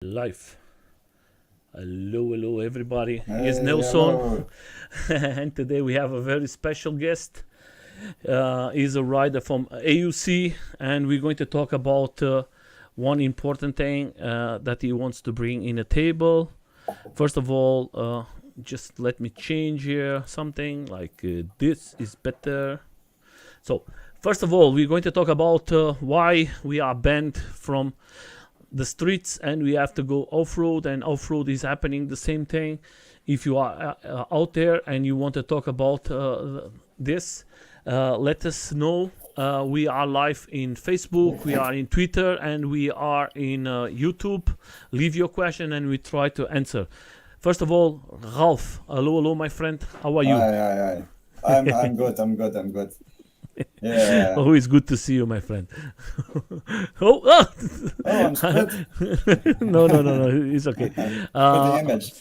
Live. Hello, everybody. It's Hey, Nelson, hello. and today we have a very special guest. He's a rider from AUC, and we're going to talk about one important thing that he wants to bring in a table. First of all, just let me change here something like this is better. So, first of all, we're going to talk about why we are banned from the streets and we have to go off-road, and off-road is happening the same thing. If you are out there and you want to talk about this, let us know. We are live in Facebook, we are in Twitter, and we are in YouTube. Leave your question and we try to answer. First of all, Ralf, hello my friend, how are you? Hi, hi, hi. I'm good. I'm good. Yeah. Always good to see you, my friend. oh, Oh, I'm split. no, it's okay. Put the Uh, image.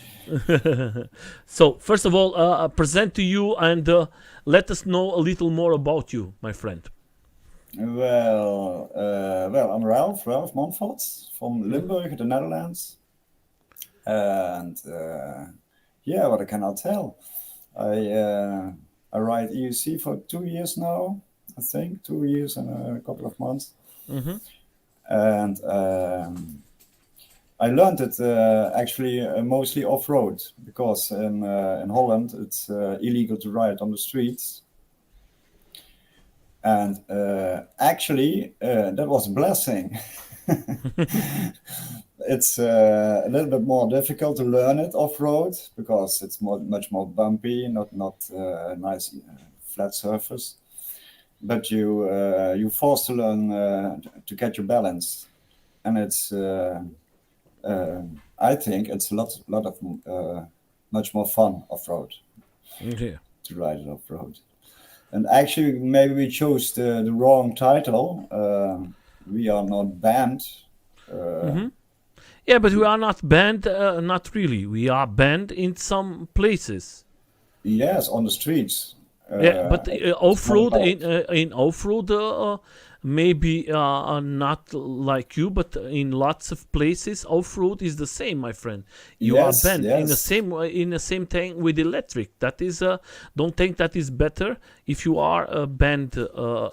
so, first of all, present to you and let us know a little more about you, my friend. Well, I'm Ralf Montforts from Limburg, the Netherlands. And yeah, what can I tell? I ride EUC for 2 years now, I think, 2 years and a couple of months. Mm-hmm. And I learned it actually mostly off-road because in Holland it's illegal to ride on the streets. And actually, that was a blessing. It's a little bit more difficult to learn it off-road because it's much more bumpy, not nice flat surface. But you're forced to learn to get your balance, and it's I think it's a lot of much more fun off-road Yeah. to ride it off-road. And actually, maybe we chose the wrong title. We are not banned. Mm-hmm. Yeah, but we are not banned. Not really. We are banned in some places. Yes, on the streets. Yeah, but It's not off-road allowed. in off-road maybe not like you, but in lots of places off-road is the same, my friend. You are Yes, banned yes, in the same thing with electric. That is don't think that is better. If you are banned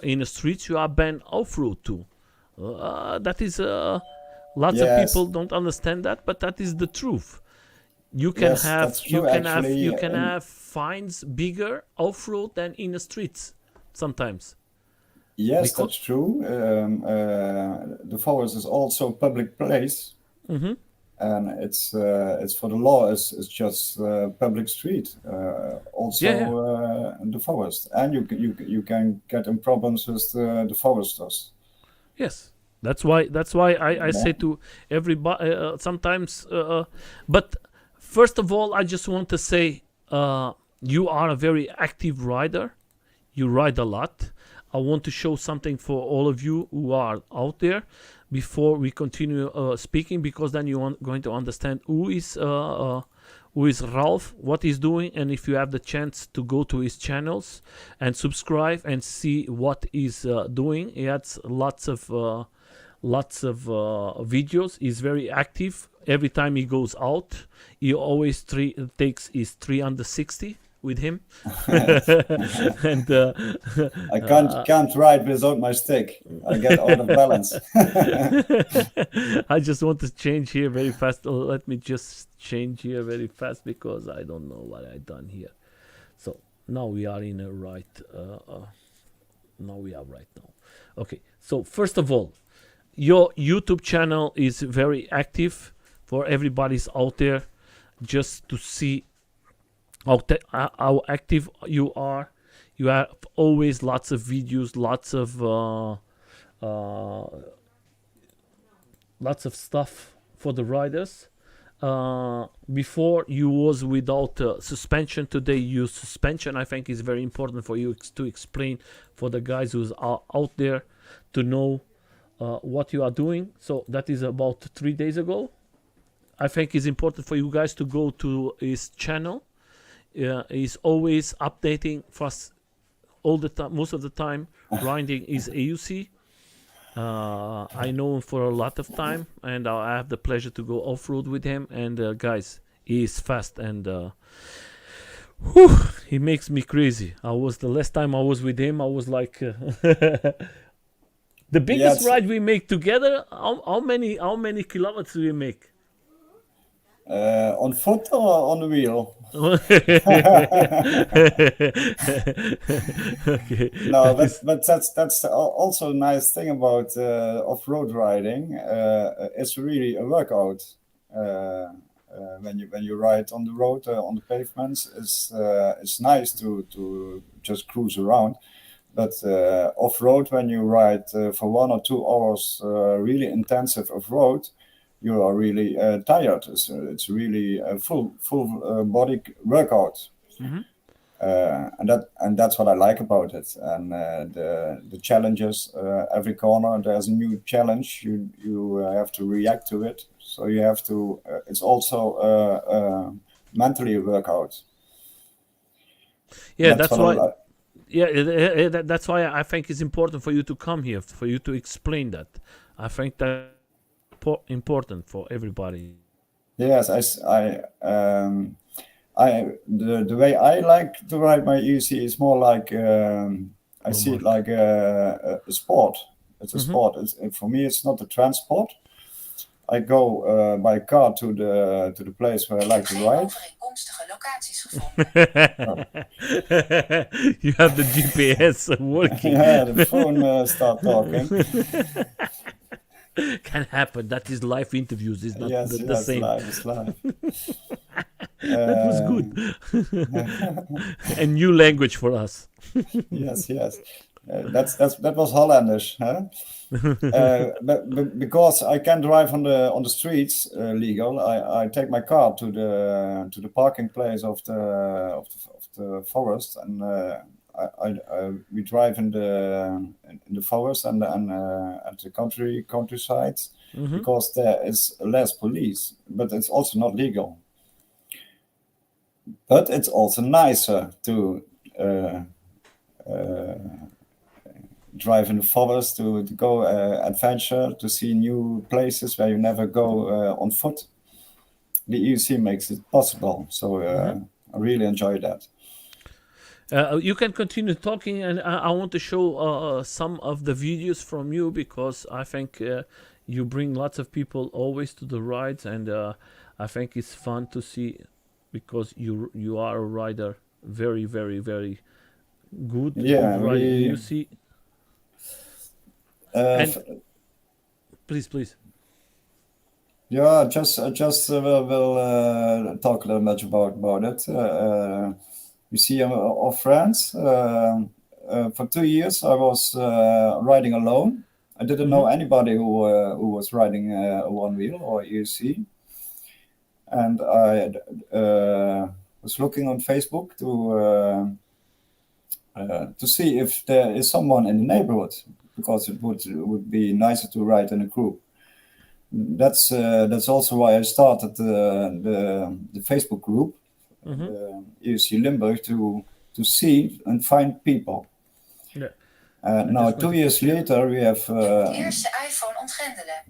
in the streets, you are banned off-road too. That is lots of people yes, don't understand that, but that is the truth. You can yes. have That's true. you Actually, can and have fines bigger off road than in the streets sometimes. yes, Because that's true. The forest is also a public place, hmm and it's for the law. It's just public street. yeah, Also, the forest, and you can get in problems with the foresters. yes. That's why I Yeah. say to everybody sometimes. But first of all, I just want to say you are a very active rider. You ride a lot. I want to show something for all of you who are out there before we continue speaking, because then you are going to understand who is Ralf, what he's doing, and if you have the chance to go to his channels and subscribe and see what he's doing. He has lots of videos. He's very active. Every time he goes out, he always takes his 360 with him. and I can't ride without my stick. I get out of balance. I just want to change here very fast. Let me just change here very fast because I don't know what I done here. So now we are in a right. Now we are right now. Okay. So first of all, your YouTube channel is very active for everybody's out there, just to see how active you are. You have always lots of videos, lots of stuff for the riders. Before you was without suspension. Today you use suspension. I think is very important for you to explain for the guys who's out there to know what you are doing. So that is about 3 days ago. I think it's important for you guys to go to his channel. He's always updating for us all the time. Most of the time, riding is AUC. I know him for a lot of time, and I have the pleasure to go off road with him. And guys, he is fast, and whew, he makes me crazy. The last time I was with him, I was like, the biggest Yes. ride we make together. How many kilometers do we make? On foot or on the wheel? Okay, No, that is. but that's also a nice thing about off-road riding. It's really a workout. When you ride on the road on the pavements, it's nice to just cruise around. But off-road, when you ride for 1 or 2 hours, really intensive off-road, you are really tired. It's really a full body workout. Mhm. And that's what I like about it. And the challenges, every corner there's a new challenge. You have to react to it. So you have to. It's also mentally a workout. Yeah, That's that's what I why. like. Yeah, that's why I think it's important for you to come here, for you to explain that. I think that important for everybody. Yes, the way I like to ride my EUC is more like I see it Remark. like a sport. It's a Hmm. sport. For me, it's not a transport. I go by car to the place where I like to ride. Overeenkomstige locaties gevonden. You have the GPS working. Yeah, the phone start talking. Can happen. That is live interviews. Is not Yes, the yes, same. live, it's live. That was good. A new language for us. Yes, yes. That was Hollandish, huh? But because I can drive on the streets legal, I take my car to the parking place of the forest, and we drive in the forest and at the countryside, Hmm. because there is less police, but it's also not legal. But it's also nicer to drive in the forest, to go adventure, to see new places where you never go on foot. The EUC makes it possible, so I really enjoy that. You can continue talking, and I want to show some of the videos from you, because I think you bring lots of people always to the rides, and I think it's fun to see, because you are a rider, very very very good Yeah, riding. You see, and please. yeah, I just will talk a little much about it. You see, our friends. For 2 years, I was riding alone. I didn't know Hmm. anybody who was riding a one wheel or EUC, and I was looking on Facebook to see if there is someone in the neighborhood, because it would be nicer to ride in a group. That's also why I started the Facebook group, Hmm. EUC Limburg, to see and find people. Yeah, I'm Now, just going 2 to years put you. later, we have Eerste iPhone ontgrendelen.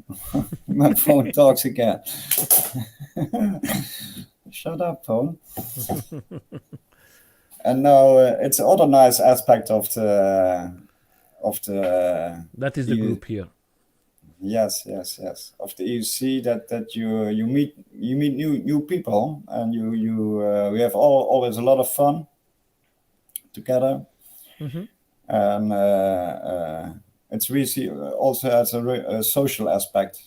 my phone talks again. Shut up, phone. And now it's another nice aspect of the That is the EU. group here. Yes, of the EUC, that you meet new people, and we have always a lot of fun together, Hmm. and it's really also has a social aspect.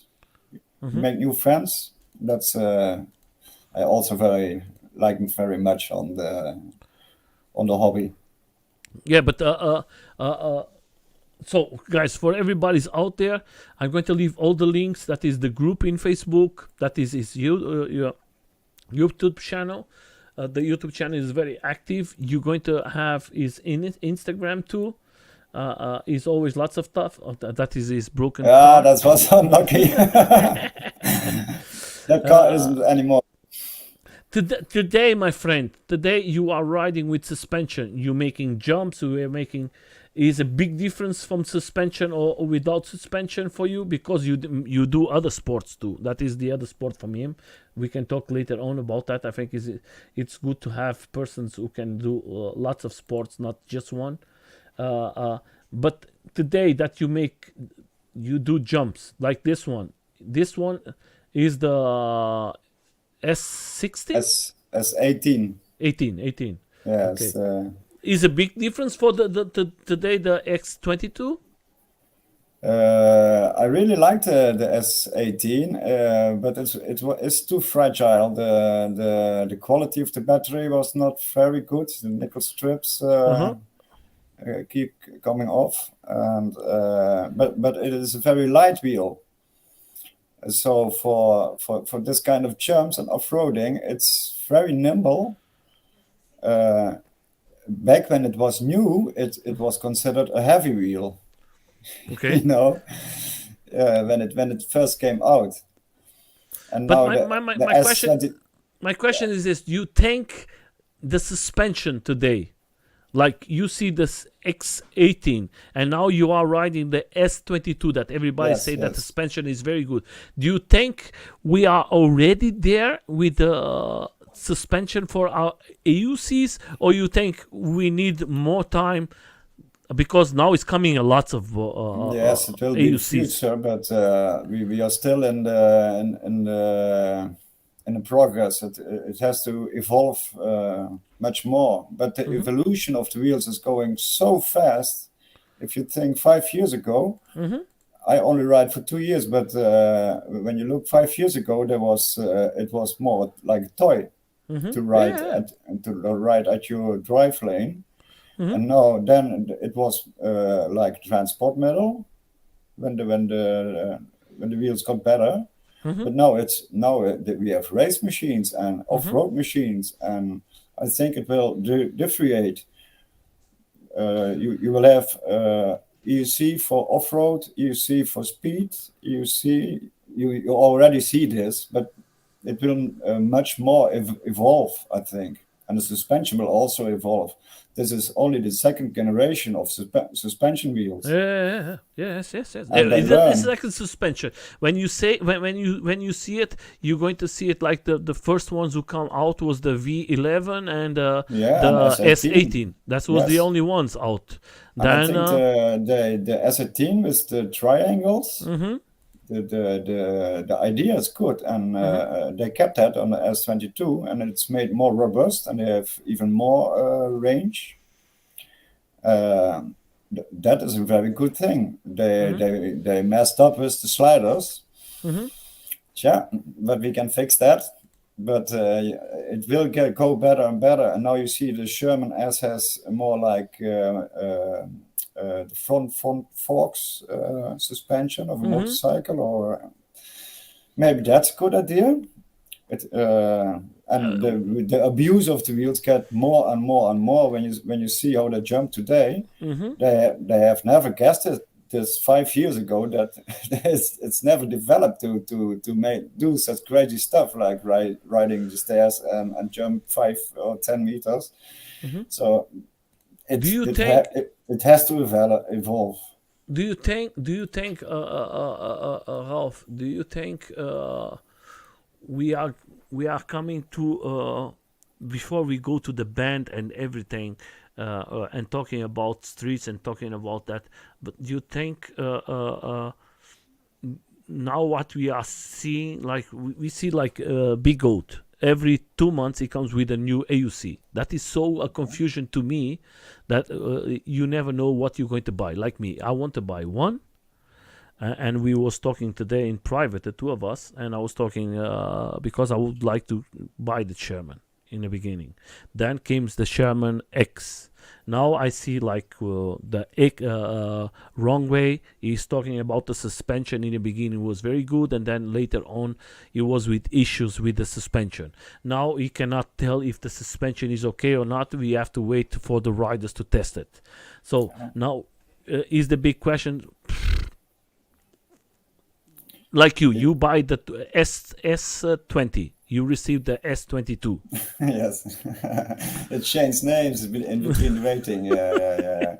Hmm. Make new friends. That's I also very much on the hobby. Yeah, but so guys, for everybody's out there, I'm going to leave all the links. That is the group in Facebook. That is your YouTube channel. The YouTube channel is very active. You're going to have is in it Instagram too. Is always lots of stuff. That is his broken Yeah, car. that was unlucky. That car isn't anymore. Today, my friend, today you are riding with suspension. You're making jumps. We are making is a big difference from suspension or without suspension for you, because you do other sports too. That is the other sport from him. We can talk later on about that. I think it's good to have persons who can do lots of sports, not just one. But today that you do jumps like this one. This one is the S60? S18. 18. Yes. Okay. Is a big difference for the today the X22? I really like the S18, but it's too fragile. The quality of the battery was not very good. The nickel strips keep coming off, and but it is a very light wheel. So for this kind of jumps and off-roading, it's very nimble. Back when it was new, it was considered a heavy wheel. Okay. You know, when it first came out. And But now my question is this: do you think the suspension today, like you see this X18, and now you are riding the S22, that everybody say that the suspension is very good. Do you think we are already there with the suspension for our EUCs, or you think we need more time? Because now it's coming a lot of yes, it will be the future, but we are still in the progress. It has to evolve much more. But the evolution of the wheels is going so fast. If you think 5 years ago, I only ride for 2 years, but when you look 5 years ago, it was more like a toy to ride at your drive lane. And now then it was like transport metal when the wheels got better. But now we have race machines and off-road machines, and I think it will differentiate. You will have EUC for off-road, EUC for speed, EUC. You already see this, but it will much more evolve, I think, and the suspension will also evolve. This is only the second generation of suspension wheels. Yes. It's like a suspension. When you say when you see it, you're going to see it like the first ones who come out was the V11 and the S18. That was the only ones out. Then I think the S18 with the triangles. The idea is good, and they kept that on the S22, and it's made more robust, and they have even more range. That is a very good thing. They messed up with the sliders. Yeah, but we can fix that. But it will go better and better. And now you see the Sherman S has more like the front forks suspension of a motorcycle, or maybe that's a good idea. And the abuse of the wheels get more and more and more when you see how they jump today. They have never guessed it this 5 years ago that it's never developed to do such crazy stuff like riding the stairs and jump 5 or 10 meters. So it has to evolve. Do you think, Ralf? Do you think we are coming to before we go to the band and everything, and talking about streets and talking about that? But do you think now what we are seeing, like we see like Big Goat? Every 2 months it comes with a new EUC. That is so a confusion to me that you never know what you're going to buy. Like me, I want to buy one, and we was talking today in private, the two of us, and I was talking because I would like to buy the Sherman in the beginning. Then came the Sherman X. Now I see like the wrong way. He's talking about the suspension in the beginning was very good, and then later on it was with issues with the suspension. Now he cannot tell if the suspension is okay or not. We have to wait for the riders to test it. So now is the big question. like you buy the S20. You receive the S22. Yes, it changed names in between the waiting. Yeah.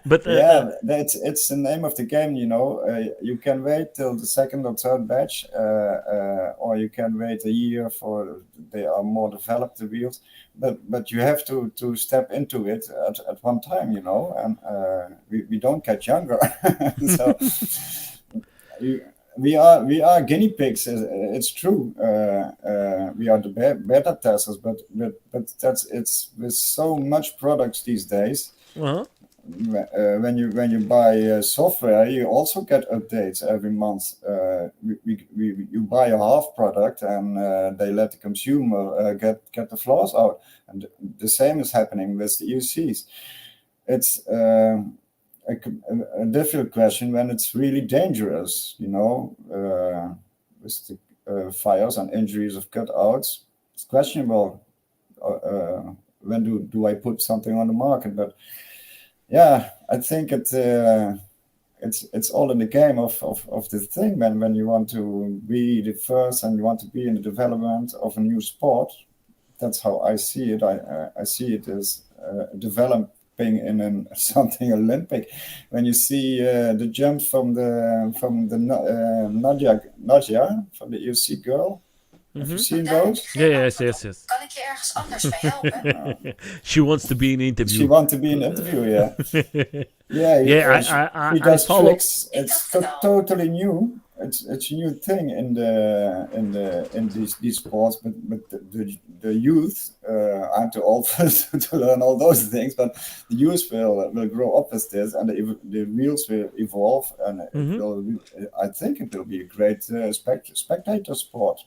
But Yeah, it's the name of the game. You can wait till the second or third batch, or you can wait a year for they are more developed the wheels. But you have to step into it at one time, and we don't get younger, so. We are guinea pigs. It's true. We are the beta testers, but it's with so much products these days. uh-huh. When you buy software, you also get updates every month. You buy a half product, and they let the consumer get the flaws out, and the same is happening with the EUCs. It's a difficult question when it's really dangerous, with the fires and injuries of cutouts. It's questionable when do I put something on the market, but yeah, I think it's all in the game of the thing. When you want to be the first and you want to be in the development of a new sport, that's how I see it. I see it as developing in something Olympic. When you see the jump from the Nadia from the EUC girl. Have you seen those? Yes. Kan ik je ergens anders bij helpen? She wants to be in interview. She wants to be in interview, yeah. I She does follow. tricks. It's totally new. It's a new thing in these sports, but the youth aren't too old to learn all those things. But the youth will grow up with this, and the wheels will evolve, and I think it will be a great spectator sport.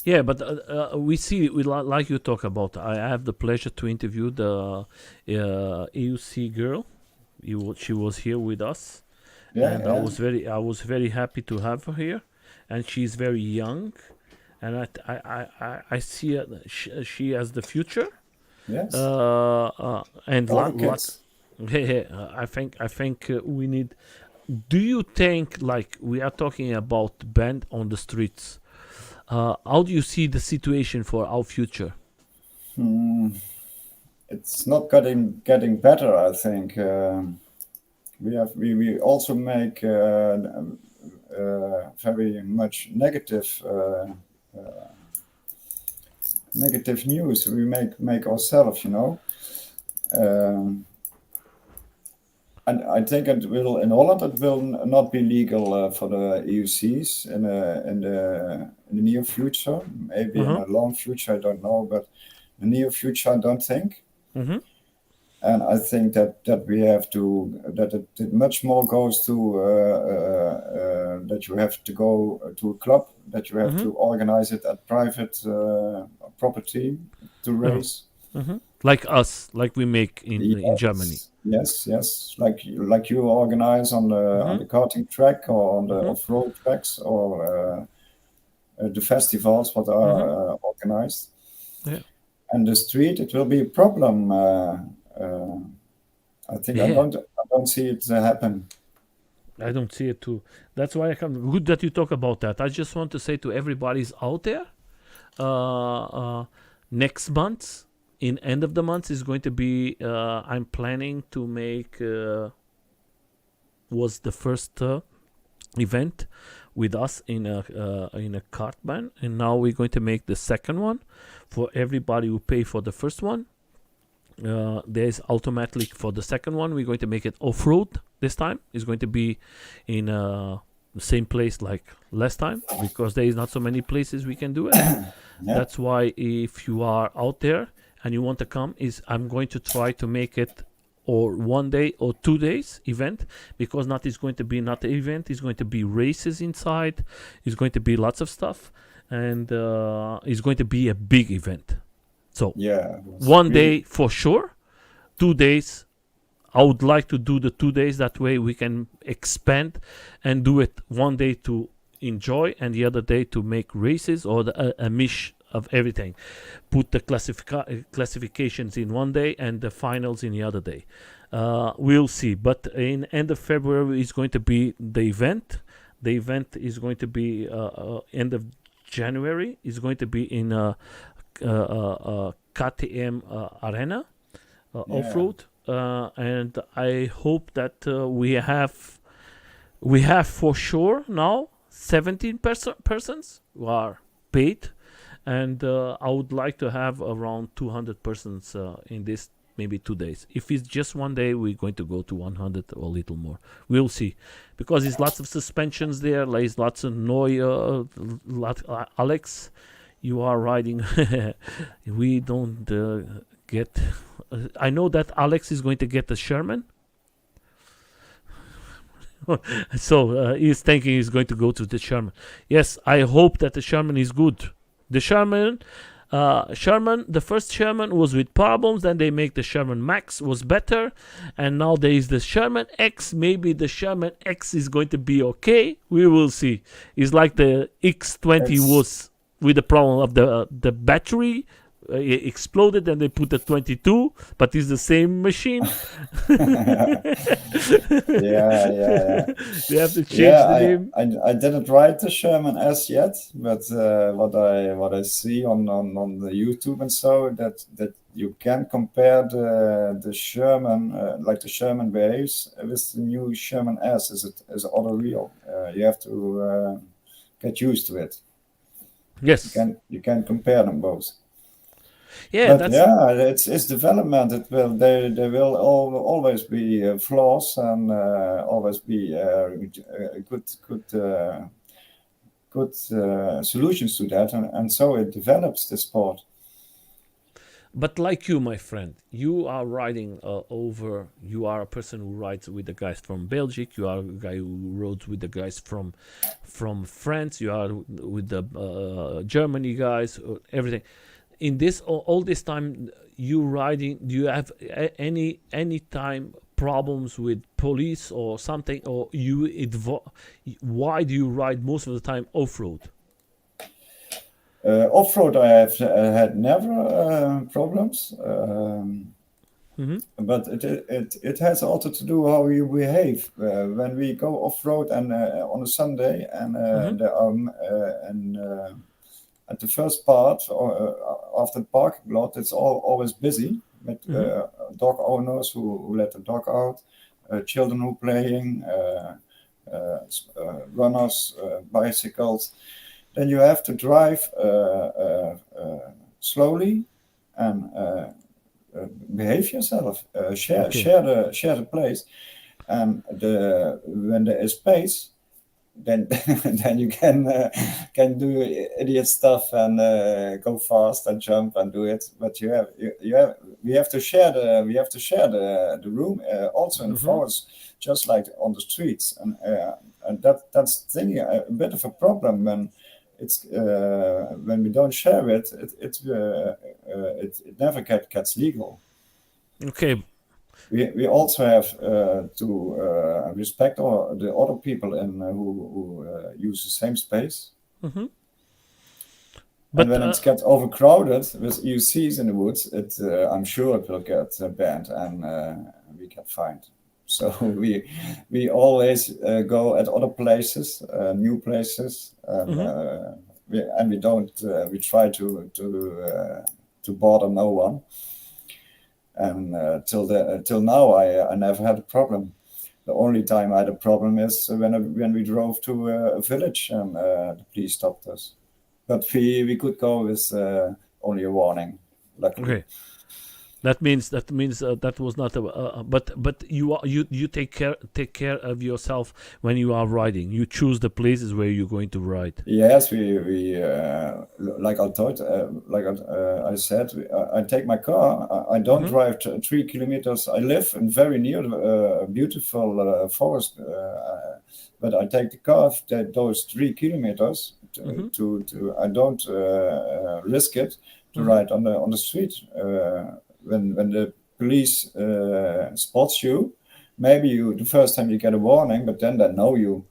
Yeah, but we like you talk about. I have the pleasure to interview the EUC girl. She was here with us, and I was very happy to have her here, and she's very young, and I see she has the future. Yes. And I think we need. Do you think, like we are talking about band on the streets? How do you see the situation for our future? It's not getting better. I think we also make very much negative news. We make ourselves, And I think it will in Holland. It will not be legal for the EUCs in the near future. Maybe in a long future, I don't know. But the near future, I don't think. And I think that we have to that it much more goes to that you have to go to a club, that you have to organize it at private property to race. Like us, like we make in Germany. Yes, like you organize on the karting track or on the off-road tracks or the festivals what are organized. Yeah. And the street, it will be a problem. I think I don't see it happen. I don't see it too. That's why I come. Good that you talk about that. I just want to say to everybody's out there, next month. In end of the month is going to be. I'm planning to make. Was the first event with us in a kart band, and now we're going to make the second one for everybody who pay for the first one. There's automatically for the second one we're going to make it off-road this time. It's going to be in the same place like last time because there is not so many places we can do it. That's why if you are out there and you want to come, I'm going to try to make it or 1 day or 2 days event, because not is going to be not an event, it's going to be races inside, it's going to be lots of stuff, and it's going to be a big event. So 1 day for sure, 2 days. I would like to do the 2 days, that way we can expand and do it 1 day to enjoy and the other day to make races or a mish of everything. Put the classifications in 1 day and the finals in the other day. We'll see. But in end of February is going to be the event The event is going to be end of January. It's going to be in KTM Arena off-road, and I hope that we have for sure now 17 persons who are paid, and I would like to have around 200 persons in this maybe 2 days. If it's just 1 day, we're going to go to 100 or a little more. We'll see, because there's lots of suspensions there. There's lots of noise. Alex, you are riding. We don't get. I know that Alex is going to get a Sherman. So he's thinking he's going to go to the Sherman. Yes, I hope that the Sherman is good. The Sherman, the first Sherman was with problems. Then they make the Sherman Max, was better, and now there is the Sherman X. Maybe the Sherman X is going to be okay. We will see. It's like the X20 was with the problem of the battery. It exploded and they put the 22, but it's the same machine. Yeah. They have to change the name. I didn't ride the Sherman S yet, but what I see on the YouTube and so that you can compare the Sherman like the Sherman waves with the new Sherman S as auto wheel. You have to get used to it. Yes, you can compare them both. Yeah, but it's development. There will always be flaws and always be good solutions to that, and so it develops the sport. But like you, my friend, you are riding over. You are a person who rides with the guys from Belgium. You are a guy who rides with the guys from France. You are with the Germany guys. Everything. In this all this time you riding, do you have any time problems with police or something, or why do you ride most of the time off-road? Off-road I have had never problems, but it has also to do how you behave when we go off-road and on a Sunday and there are at the first part of the parking lot, it's always busy with dog owners who let the dog out, children who playing, runners, bicycles. Then you have to drive slowly and behave yourself. Share the place, and when there is space, then you can do idiot stuff and go fast and jump and do it. But we have to share the room also in the forest, just like on the streets, and that's the thing, a bit of a problem when it's when we don't share it. It never gets legal. Okay. We also have to respect the other people who use the same space. But and when it gets overcrowded with EUCs in the woods, I'm sure it will get banned and we get fined. So we always go at other places, new places, and we don't. We try to bother no one. And till now, I never had a problem. The only time I had a problem is when we drove to a village and the police stopped us. But we could go with only a warning. Luckily. Okay. That means that was not a but you take care of yourself when you are riding. You choose the places where you're going to ride. Yes, we like I said, I take my car. I don't drive 3 kilometers. I live very near a beautiful forest, but I take the car those 3 kilometers to I don't risk it to ride on the street. When the police spots you, maybe the first time you get a warning, but then they know you.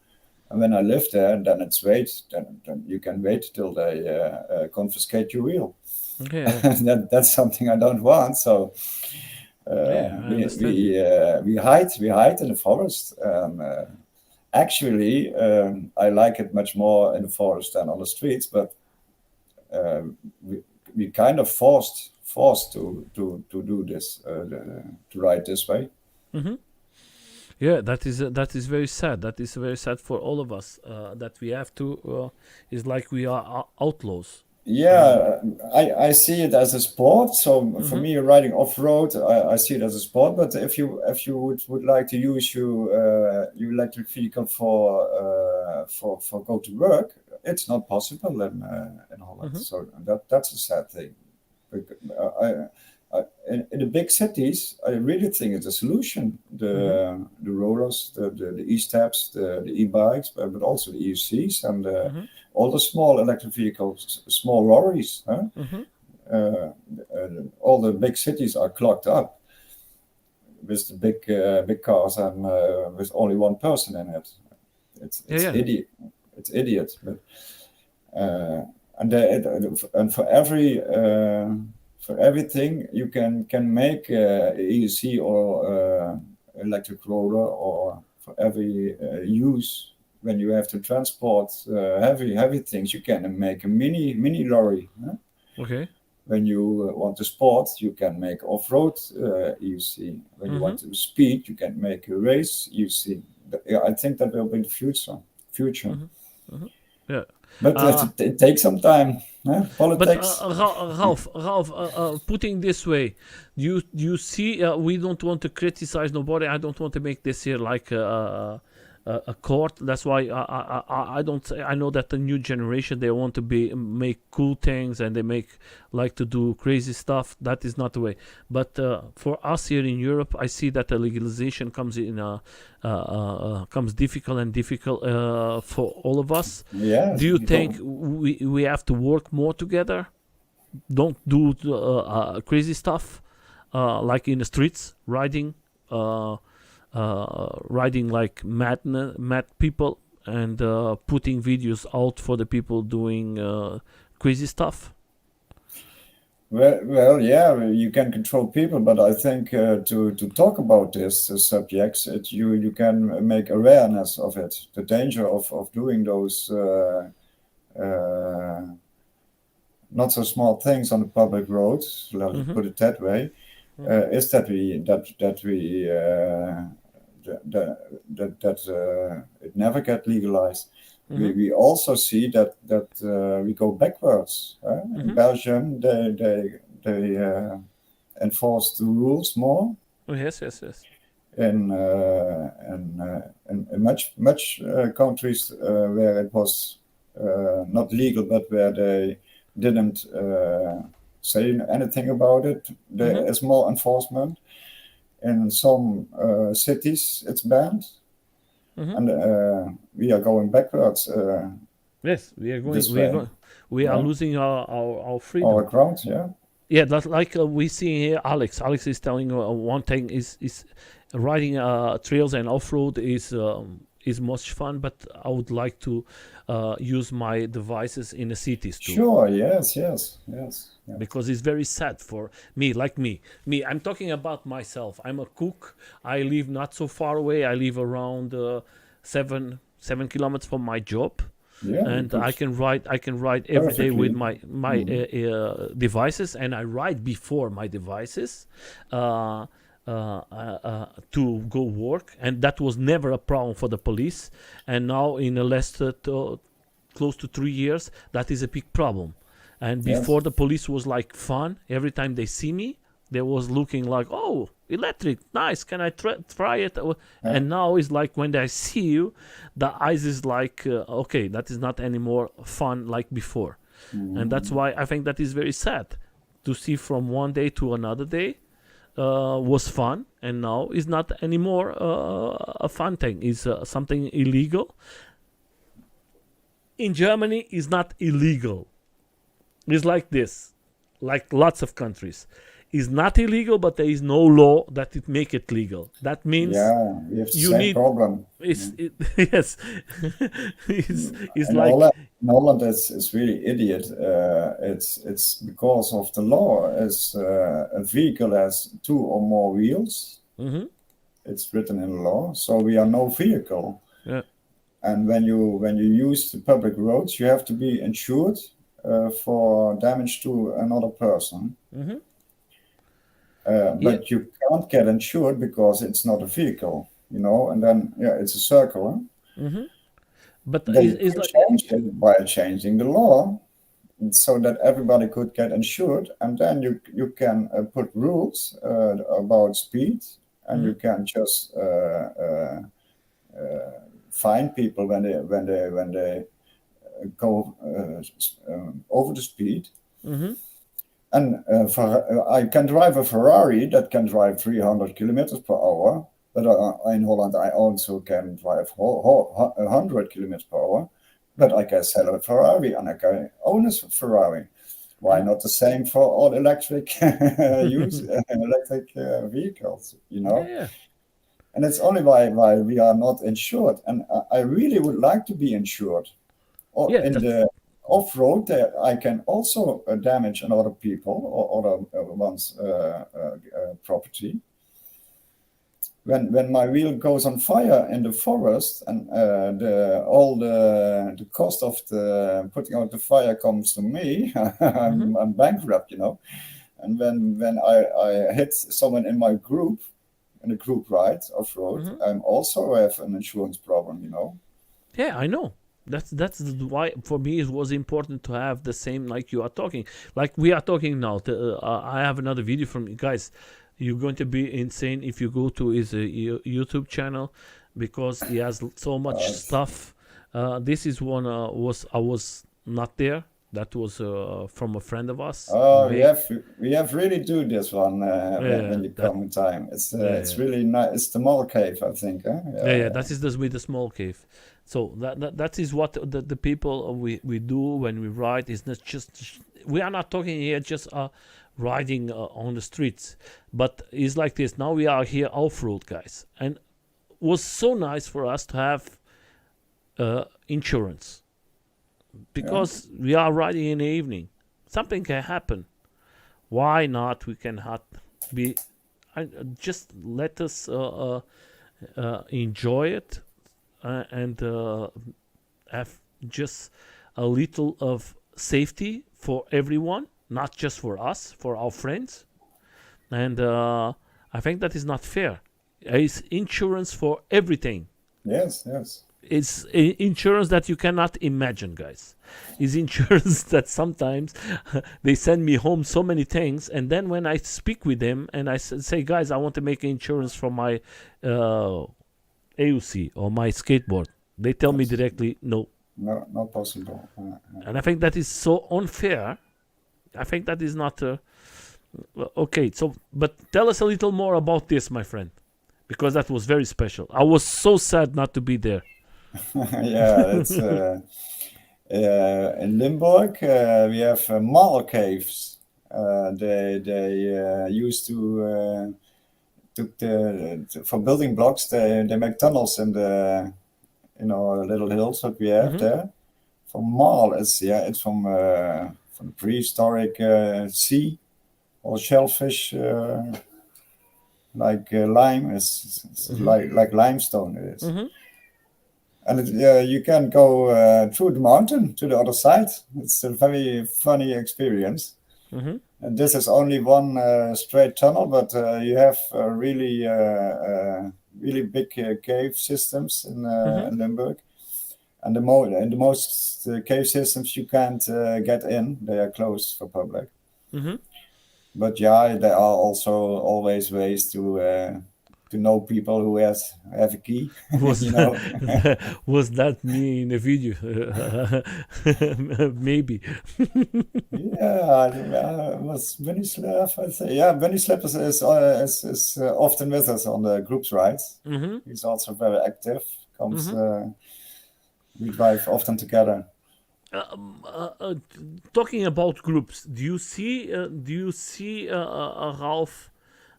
And when I live there, then it's wait. Then you can wait till they confiscate your wheel. Okay. That's something I don't want. So we hide in the forest. Actually, I like it much more in the forest than on the streets, but we kind of forced to do this, to ride this way. Yeah, that is very sad. That is very sad for all of us. That we have to. Is like we are outlaws. Yeah, I see it as a sport. So for me, riding off road, I see it as a sport. But if you would like to use your electric vehicle for go to work, it's not possible in Holland. So that's a sad thing. In the big cities, I really think it's a solution. The rollers, the e-steps, the e-bikes, but also the EUCs and all the small electric vehicles, small lorries. All the big cities are clogged up with the big cars and with only one person in it. It's idiot. It's idiot. But and for everything you can make EUC or electric roller, or for every use when you have to transport heavy things, you can make a mini lorry. Okay. When you want to sport, you can make off-road EUC. When you want to speed, you can make a race EUC. I think that will be the future. Yeah. But it takes some time. Politics. But Ralf, putting this way, you see, we don't want to criticize nobody. I don't want to make this here like a court. That's why I don't say. I know that the new generation, they want to make cool things and they like to do crazy stuff. That is not the way. But for us here in Europe, I see that the legalization comes difficult for all of us. Yeah. Do you think we have to work more together? Don't do crazy stuff like in the streets, riding like mad people, and putting videos out for the people doing crazy stuff. Well, yeah, you can control people, but I think to talk about this subjects, you can make awareness of it, the danger of doing those not so small things on the public roads. Let's put it that way. Is that it never get legalized. We also see that we go backwards. In Belgium, they enforce the rules more. Oh, yes. In much countries where it was not legal, but where they didn't say anything about it, there is more enforcement. In some cities, it's banned. And we are going backwards. Yes, we are going. We are losing our freedom. Our ground, yeah. Yeah, that's like we see here. Alex is telling one thing is riding trails and off road is much fun, but I would like to use my devices in the cities too. Sure. Yes. Yeah. Because it's very sad for me, like me. I'm talking about myself. I'm a cook. I live not so far away. I live around 7 kilometers from my job. Yeah, and I can ride every day with my devices, and I ride before my devices to go work, and that was never a problem for the police. And now in the last close to 3 years, that is a big problem. And before, the police was like fun. Every time they see me, they was looking like, oh, electric, nice, can I try it? And now it's like when they see you, the eyes is like, okay, that is not anymore fun like before. And that's why I think that is very sad to see from one day to another day was fun, and now is not anymore a fun thing. It's something illegal. In Germany, it's not illegal. It's like this, like lots of countries. It's not illegal, but there is no law that it make it legal. That means we have the same problem. Yes, it's in like Holland is really idiot. It's because of the law. As a vehicle has 2 or more wheels, it's written in the law. So we are no vehicle. Yeah. And when you use the public roads, you have to be insured for damage to another person. Mm-hmm. But you can't get insured because it's not a vehicle, and then it's a circle. Huh? Mm-hmm. But Then you is could like change it by changing the law so that everybody could get insured, and then you can put rules about speed, and you can just fine people when they go over the speed. Mm-hmm. And I can drive a Ferrari that can drive 300 kilometers per hour, but in Holland I also can drive 100 kilometers per hour. But I can sell a Ferrari and I can own a Ferrari. Why not the same for all electric electric vehicles? Yeah. And it's only why we are not insured. And I really would like to be insured. Or Yeah, in the off-road, there I can also damage another people or other one's property. When my wheel goes on fire in the forest, and all the cost of the putting out the fire comes to me, I'm bankrupt, And when I hit someone in my group, in a group ride off-road, I also have an insurance problem, Yeah, I know. That's why for me it was important to have the same like you are talking, like we are talking now. I have another video from you guys. You're going to be insane if you go to his YouTube channel because he has so much stuff. This is one I was not there. That was from a friend of us. Oh, we have really do this one when you come in time. It's really nice. It's the mall cave, I think. Huh? Yeah. That is with the small cave. So that is what the people we do when we ride. Is not just we are not talking here just riding on the streets, but it's like this. Now we are here off-road, guys, and it was so nice for us to have insurance because we are riding in the evening. Something can happen. Why not? We cannot be. Just let us enjoy it and have just a little of safety for everyone, not just for us, for our friends. And I think that is not fair. It's insurance for everything. Yes. It's insurance that you cannot imagine, guys. It's insurance that sometimes they send me home so many things, and then when I speak with them and I say, guys, I want to make insurance for my EUC or my skateboard, they tell me directly, no. No, not possible. And I think that is so unfair. I think that is not... okay, so, but tell us a little more about this, my friend, because that was very special. I was so sad not to be there. Yeah, it's in Limburg. We have mall caves. They used to for building blocks. They make tunnels in the little hills that we have there. For mall, it's from the prehistoric sea or shellfish, like lime. It's like limestone. It is. And you can go through the mountain to the other side. It's a very funny experience. And this is only one straight tunnel, but you have really big cave systems in Limburg. And in the most cave systems you can't get in; they are closed for public. But there are also always ways to know people who have a key. Was was that me in the video? Maybe. It was Benny Slap, I say. Yeah, Benny Slap is often with us on the groups rides. He's also very active. We drive often together. Talking about groups, do you see Ralf?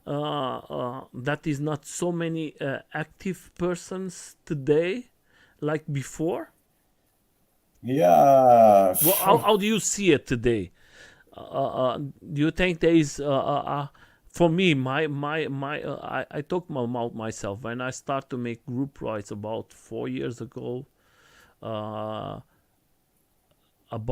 That is not so many active persons today like before. Yeah. Well, how do you see it today? Do you think there is for me I talk about myself when I start to make group rides about 4 years ago. uh, I'm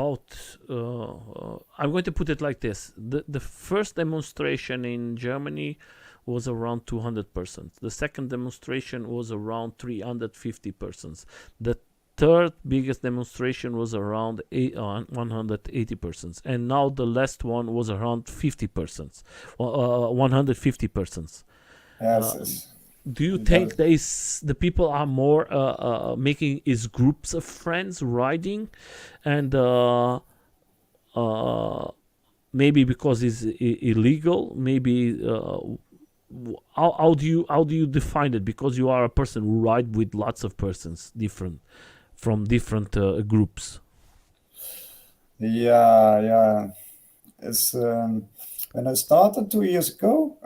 going to put it like this: the first demonstration in Germany was around 200 persons. The second demonstration was around 350 persons. The third biggest demonstration was around 180 persons, and now the last one was around 50 persons, 150 persons. Yes, yes. Do you That think is- the people are more making is groups of friends riding, and maybe because it's illegal, maybe how do you define it? Because you are a person who ride with lots of persons, different from different groups. Yeah. It's when I started 2 years ago,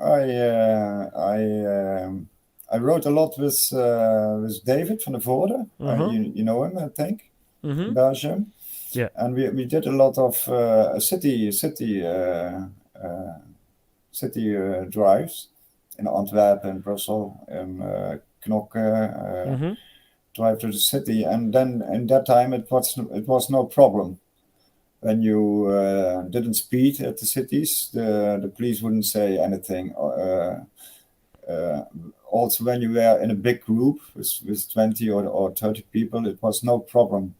I wrote a lot with David van der Voorde. You know him, I think, in Belgium. Yeah. And we did a lot of city drives in Antwerp and Brussels and Knokke. Drive to the city, and then in that time it was no problem. When you didn't speed at the cities, the police wouldn't say anything. Also, when you were in a big group with 20 or 30 people, it was no problem.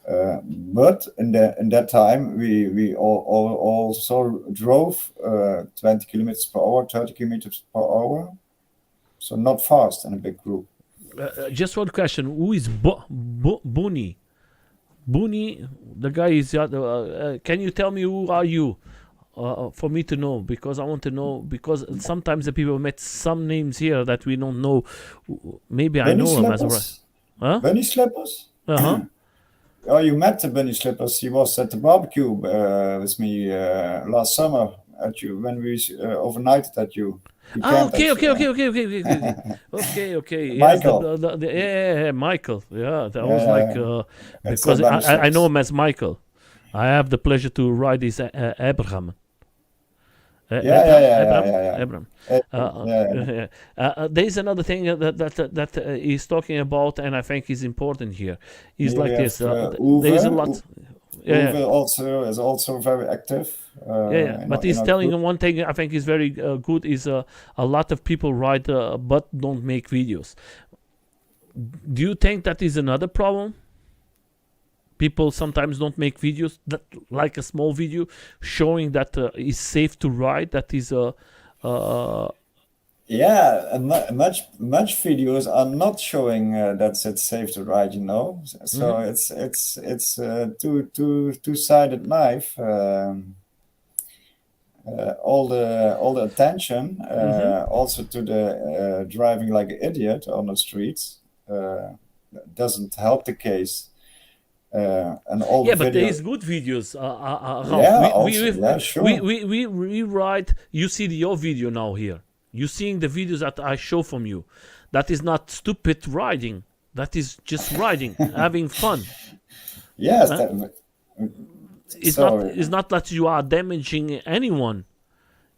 But in that time, we also drove 20 kilometers per hour, 30 kilometers per hour, so not fast in a big group. Just one question: who is Booney? Booney, the guy is. Can you tell me who are you? For me to know, because I want to know, because sometimes the people met some names here that we don't know. Maybe I know him as well. Huh? Bunny Slippers? Uh-huh. Oh, you met the Bunny Slippers. He was at the barbecue with me last summer when we overnighted at you. Okay. Michael. Yeah, Michael. Yeah, that was like because I know him as Michael. I have the pleasure to ride his Abraham. Abraham. There's another thing that he's talking about, and I think is important here. He's like this. There's a lot. Uwe also is also very active. But he's telling one thing I think is very good is a lot of people ride but don't make videos. Do you think that is another problem? People sometimes don't make videos, that like a small video showing that is safe to ride. That is much videos are not showing that it's safe to ride. So it's two-sided knife. All the attention, also to the driving like an idiot on the streets, doesn't help the case. And all but there is good videos. Sure. We ride. You see your video now here. You seeing the videos that I show from you. That is not stupid riding. That is just riding, having fun. Yes. It's not that you are damaging anyone.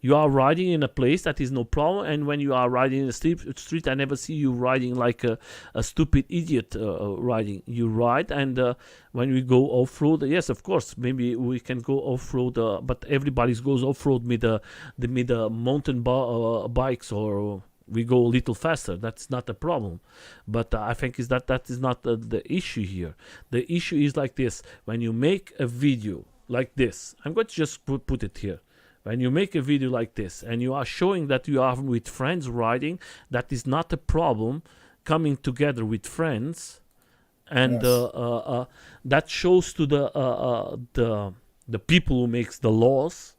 You are riding in a place that is no problem, and when you are riding in the street, I never see you riding like a stupid idiot riding. You ride, and when we go off-road, yes, of course, maybe we can go off-road, but everybody goes off-road with the mountain bikes, or we go a little faster. That's not a problem. But I think that is not the issue here. The issue is like this. When you make a video like this, I'm going to just put it here. When you make a video like this and you are showing that you are with friends riding, that is not a problem. Coming together with friends, and that shows to the people who makes the laws,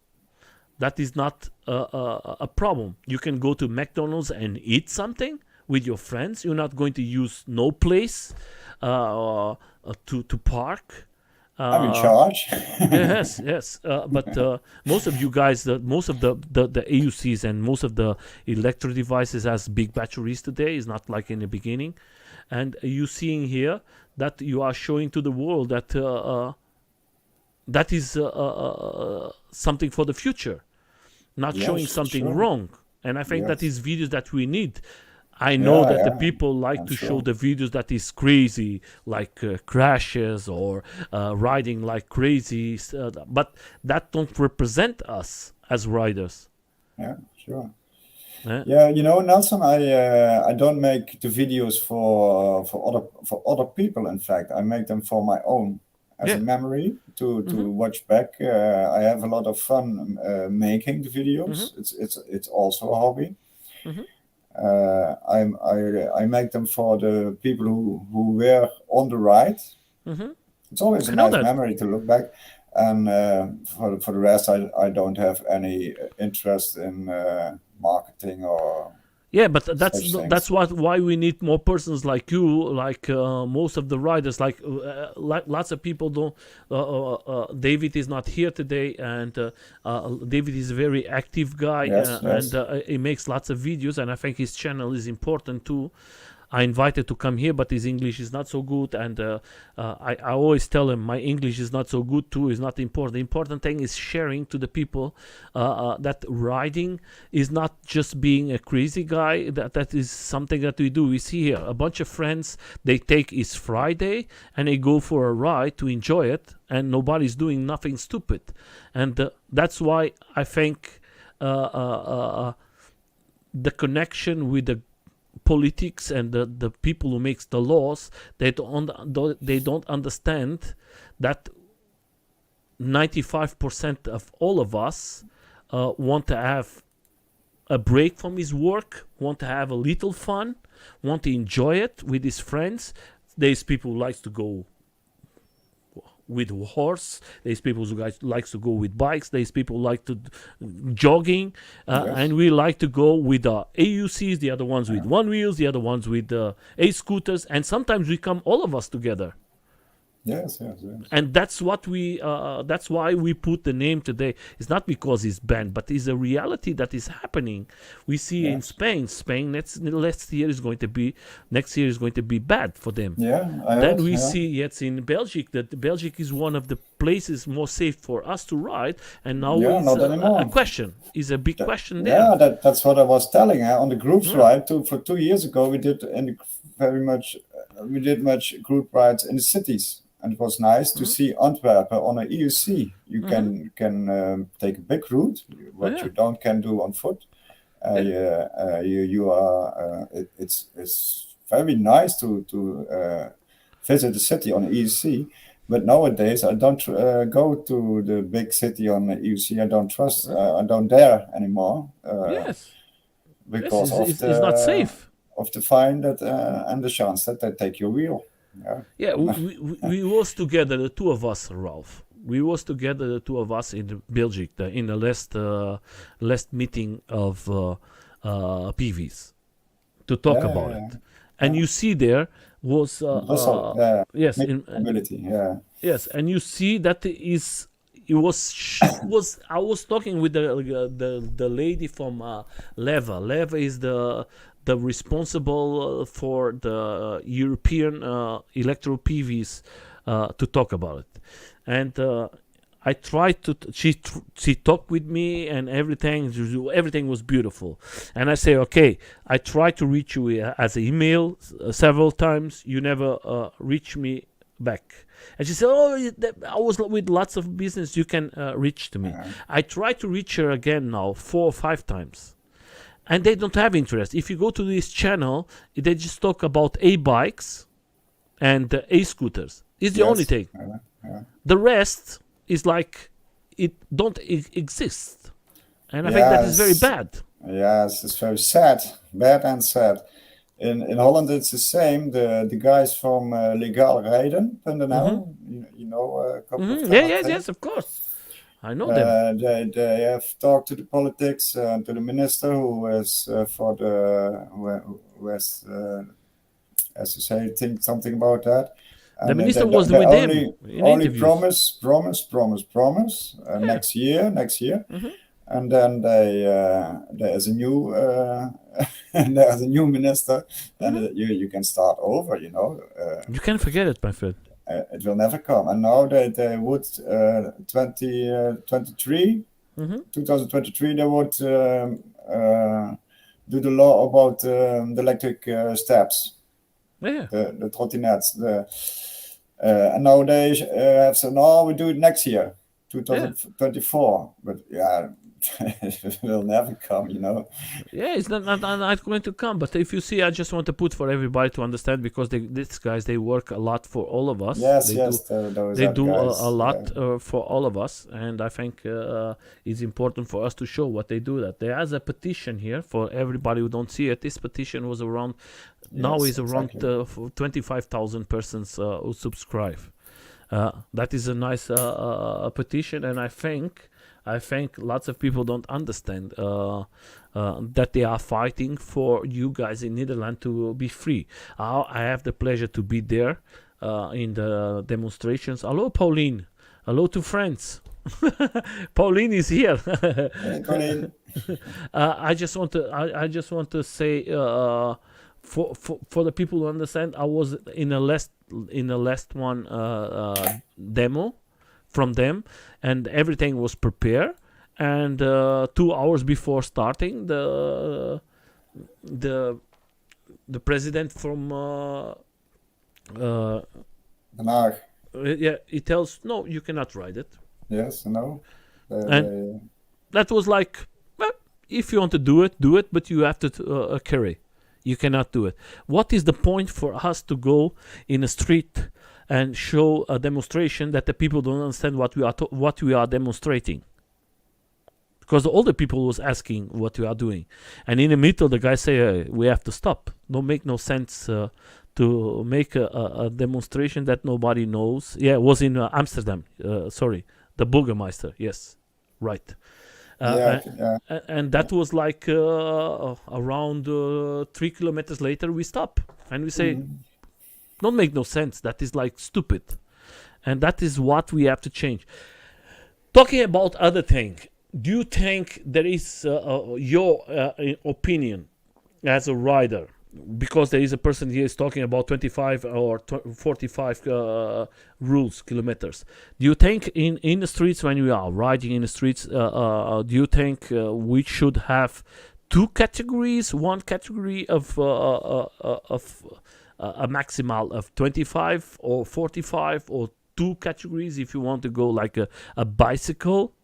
that is not a problem. You can go to McDonald's and eat something with your friends. You're not going to use no place to park. I'm in charge. yes. But most of you guys, most of the EUCs and most of the electric devices has big batteries today. It's not like in the beginning. And you seeing here that you are showing to the world that that is something for the future, not showing something wrong. And I think that is videos that we need. I know that the yeah, people like I'm to show sure. the videos that is crazy, like crashes or riding like crazy, but that don't represent us as riders. Yeah, sure. Eh? Yeah, you know, Nelson, I don't make the videos for other people. In fact, I make them for my own as a Yeah. memory to Mm-hmm. watch back. I have a lot of fun making the Mm-hmm. videos. It's also a hobby. Mm-hmm. I make them for the people who were on the ride. Mm-hmm. It's always a I know nice that. memory to look back. And for the rest, I don't have any interest in marketing or Yeah, but such that's things. why we need more persons like you, like most of the riders. Like lots of people don't. David is not here today, and David is a very active guy, Yes, and yes. he makes lots of videos, and I think his channel is important too. I invited to come here, but his English is not so good, and I always tell him my English is not so good too. Is not important. The important thing is sharing to the people that riding is not just being a crazy guy. That is something that we do. We see here a bunch of friends. They take is Friday and they go for a ride to enjoy it, and nobody's doing nothing stupid, and that's why I think the connection with the politics and the people who makes the laws, they don't understand that 95% of all of us want to have a break from his work, want to have a little fun, want to enjoy it with his friends. There's people who likes to go with horse. There's people who guys likes to go with bikes. There's people who like to jogging, Yes. and we like to go with AUCs. The other ones with Yeah. one wheels. The other ones with scooters. And sometimes we come all of us together. Yes, yes, yes. And that's what we. That's why we put the name today. It's not because it's banned, but it's a reality that is happening. We see in Yes. Spain. Spain next year is going to be bad for them. Yeah, I Then heard. we Yeah. see yet in Belgium that Belgium is one of the places more safe for us to ride, and now Yeah, is not a anymore. question. Is a big That- question yeah, there. that's what I was telling her on the groups Yeah. ride. For 2 years ago, we did we did much group rides in the cities, and it was nice to Mhm. see Antwerp on a EUC. You can take a big route, what Yeah. you don't can do on foot. You are it's very nice to visit the city on EUC. But nowadays, I don't go to the big city on the EUC. I don't trust. I don't dare anymore Yes. because It's not safe. of the fine that and the chance that they take your wheel. Yeah. Yeah, we was together, the two of us, Ralph. We was together, the two of us in Belgium, in the last meeting of PVs to talk Yeah, about yeah, it. And you see there was Brussels, yeah, yes, in mobility. Yeah, yes, and you see that was I was talking with the lady from Leva. Leva is the responsible for the European electro PVs to talk about it, and I tried to. She talked with me and everything was beautiful, and I say okay. I tried to reach you as an email several times. You never reach me back. And she said, "Oh, I was with lots of business. You can reach to me." I tried to reach her again now 4 or 5 times, and they don't have interest. If you go to this channel, they just talk about bikes and scooters. It's the only thing. The rest is like it don't exist, and I think that is very yes, bad. yes. It's very sad, bad and sad. In Holland, it's the same. The guys from legalrijden.nl, you know, a couple of Yeah, them, I think. yes, of course. I know them. They have talked to the politics, to the minister who is for the who has to say think something about that. The And minister they was with them in only interviews. promise Yeah. next year, Mhm. and then there's a new there's a new minister, and you can start over. You know, You can't forget it, my friend. it will never come. And now they would 2023, Mhm. 2023 they would do the law about the electric steps, Yeah. the trottinettes. And now they have said, no, we do it next year, 2024. But yeah, it will never come, you know. Yeah, it's not going to come. But if you see, I just want to put for everybody to understand, because these guys, they work a lot for all of us. Yes, they yes, do, those they are do guys, a lot for all of us, and I think it's important for us to show what they do. That there is a petition here for everybody who don't see it. This petition was around now Yes, is around exactly. 25,000 persons who subscribe. That is a nice petition, and I think lots of people don't understand that they are fighting for you guys in Netherlands to be free. I have the pleasure to be there in the demonstrations. Hello, Pauline. Hello to friends. Pauline is here. Hey, Colin. I just want to say for the people who understand, I was in the last one demo from them, and everything was prepared. And 2 hours before starting, the president from Den Haag. he tells, no, you cannot ride it. Yes, no. And that was like, well, if you want to do it, but you have to carry. You cannot do it. What is the point for us to go in a street and show a demonstration that the people don't understand what we are demonstrating? Because all the people was asking what we are doing, and in the middle the guy say we have to stop. Don't make no sense to make a demonstration that nobody knows. Yeah, it was in Amsterdam. Sorry, the Burgermeister. Yes, right. And that was like around 3 kilometers later we stop and we say, don't make no sense. That is like stupid, and that is what we have to change. Talking about other thing, do you think there is your opinion as a rider? Because there is a person here is talking about 25 or 45 kilometers. Do you think in the streets, when we are riding in the streets, do you think we should have two categories? One category of a maximal of 25 or 45, or two categories if you want to go like a bicycle,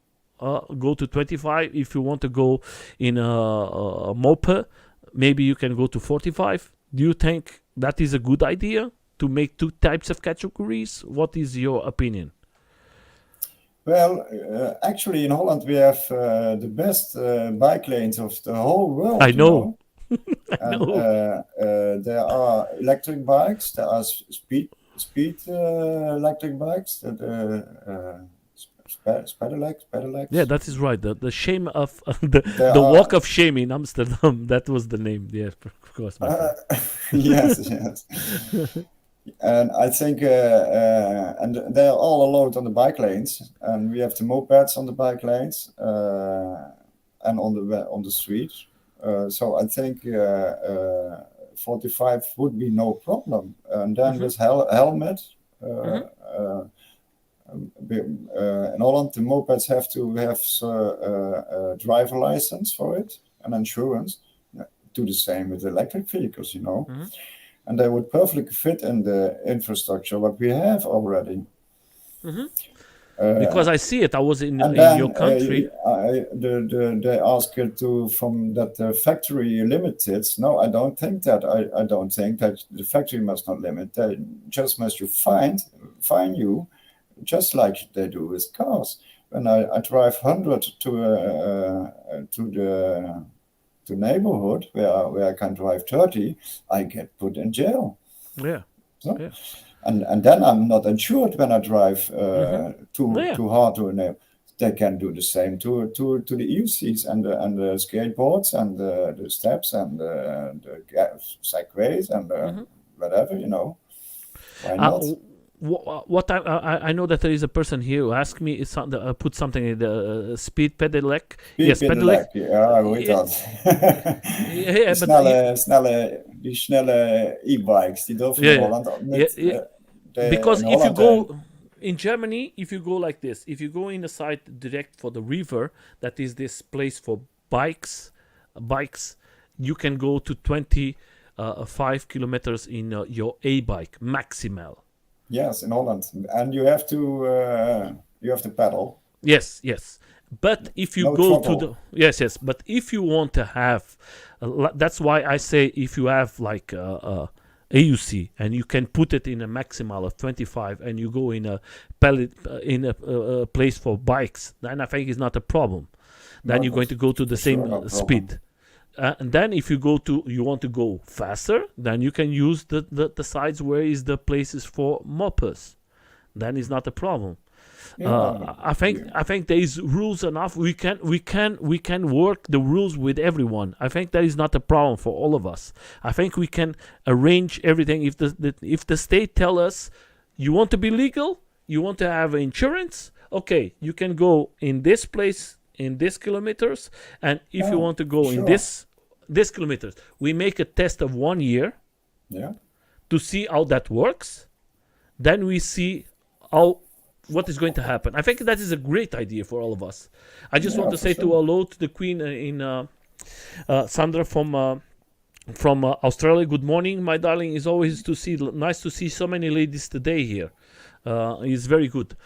go to 25. If you want to go in a moped, maybe you can go to 45. Do you think that is a good idea to make two types of categories? What is your opinion? Well, actually in Holland we have the best bike lanes of the whole world. I know. I know. There are electric bikes, there are speed electric bikes, pedelecs. Yeah, that is right. The shame of the walk of shame in Amsterdam. That was the name. Yeah, of course. Yes. And I think, and they're all allowed on the bike lanes, and we have the mopeds on the bike lanes and on the street. So I think 45 would be no problem. And then with helmet. In Holland, the mopeds have to have a driver license for it and insurance. Do the same with electric vehicles, you know. And they would perfectly fit in the infrastructure what we have already. Because I see it. I was in your country. They ask to from that the factory limited. No, I don't think that. I don't think that the factory must not limit. They just must fine you. Just like they do with cars. When I drive 100 to the neighborhood where I can drive 30, I get put in jail. Yeah. So, yeah. And then I'm not insured when I drive too hard to a neighborhood. They can do the same to the EUCs and the skateboards and the steps and the segways and whatever, you know. Why not? What I know that there is a person here who asked me put something in the speed pedelec. Yes, pedelec. Ja, hoe heet dat? Die snelle e-bikes die durven in Holland. Because if you go in Germany, if you go like this, if you go in the site direct for the river, that is this place for bikes, you can go to 25 kilometers in your A-bike, maximal. Yes, in Holland, and you have to pedal. Yes. But if you No go throttle. to the yes, but if you want to have, that's why I say if you have like AUC and you can put it in a maximal of 25 and you go in a pellet in a place for bikes, then I think it's not a problem. Then No, you're going to go to the for same sure, no problem. speed. And then if you want to go faster, then you can use the sides where is the places for moppers. Then it's not a problem. Yeah, I think there is rules enough. We can work the rules with everyone. I think that is not a problem for all of us. I think we can arrange everything. If the state tell us you want to be legal, you want to have insurance, okay, you can go in this place in this kilometers, and if you Yeah, want to go in sure. this kilometers, we make a test of 1 year Yeah. to see how that works. Then we see what is going to happen. I think that is a great idea for all of us. I just Yeah, want to for say sure. hello to the Queen Sandra from Australia. Good morning, my darling. It's always nice to see so many ladies today here. It's very good.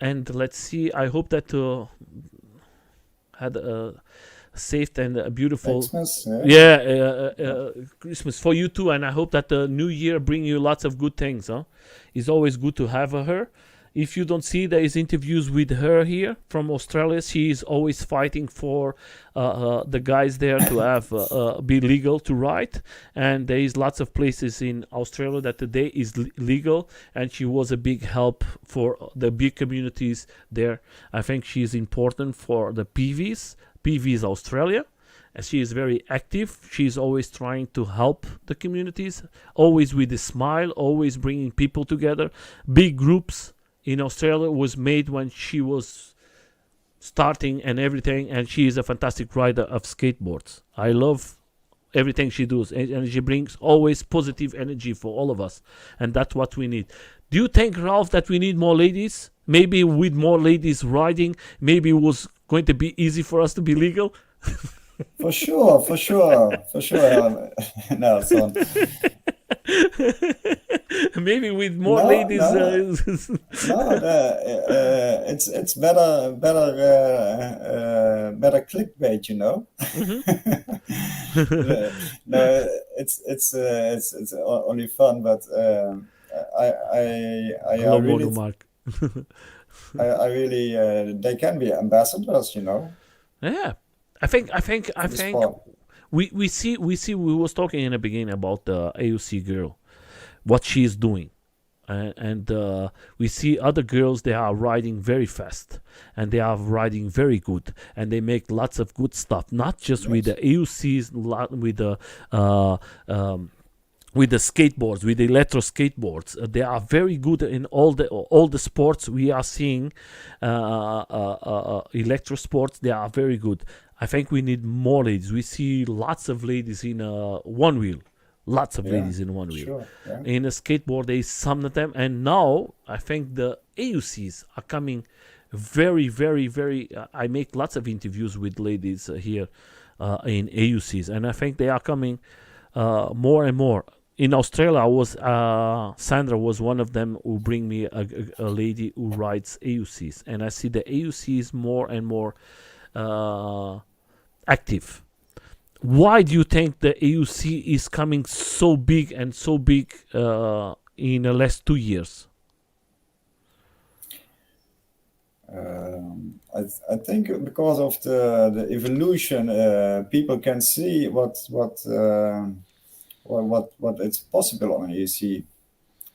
And let's see. I hope that had a safe and a beautiful Xmas, yeah. Christmas for you too, and I hope that the new year bring you lots of good things. It's always good to have her. If you don't see, there is interviews with her here from Australia. She is always fighting for the guys there to have be legal to ride, and there is lots of places in Australia that today is legal, and she was a big help for the big communities there. I think she is important for the PVs Australia. And she is very active. She is always trying to help the communities, always with a smile, always bringing people together. Big groups in Australia was made when she was starting and everything, and she is a fantastic rider of skateboards. I love everything she does, and she brings always positive energy for all of us, and that's what we need. Do you think, Ralf, that we need more ladies? Maybe with more ladies riding, maybe it was going to be easy for us to be legal? For sure. Nelson. Maybe with more No, ladies. no. No, it's better clickbait, you know. No, it's only fun, but I Low really watermark. I really they can be ambassadors, you know. Yeah, I think For the sport. we see we was talking in the beginning about the AUC girl, what she is doing, and we see other girls, they are riding very fast and they are riding very good, and they make lots of good stuff, not just with the AUCs, with the skateboards, with the electro skateboards. They are very good in all the sports we are seeing. Electro sports, they are very good. I think we need more ladies. We see lots of ladies in one wheel. Lots of ladies in one wheel. Sure. Yeah. In a skateboard, there is some of them. And now, I think the AUCs are coming very, very, very... I make lots of interviews with ladies here in AUCs. And I think they are coming more and more. In Australia, Sandra was one of them who bring me a lady who rides AUCs. And I see the AUCs more and more active. Why do you think the AUC is coming so big in the last 2 years? I think because of the evolution, people can see what it's possible on EUC,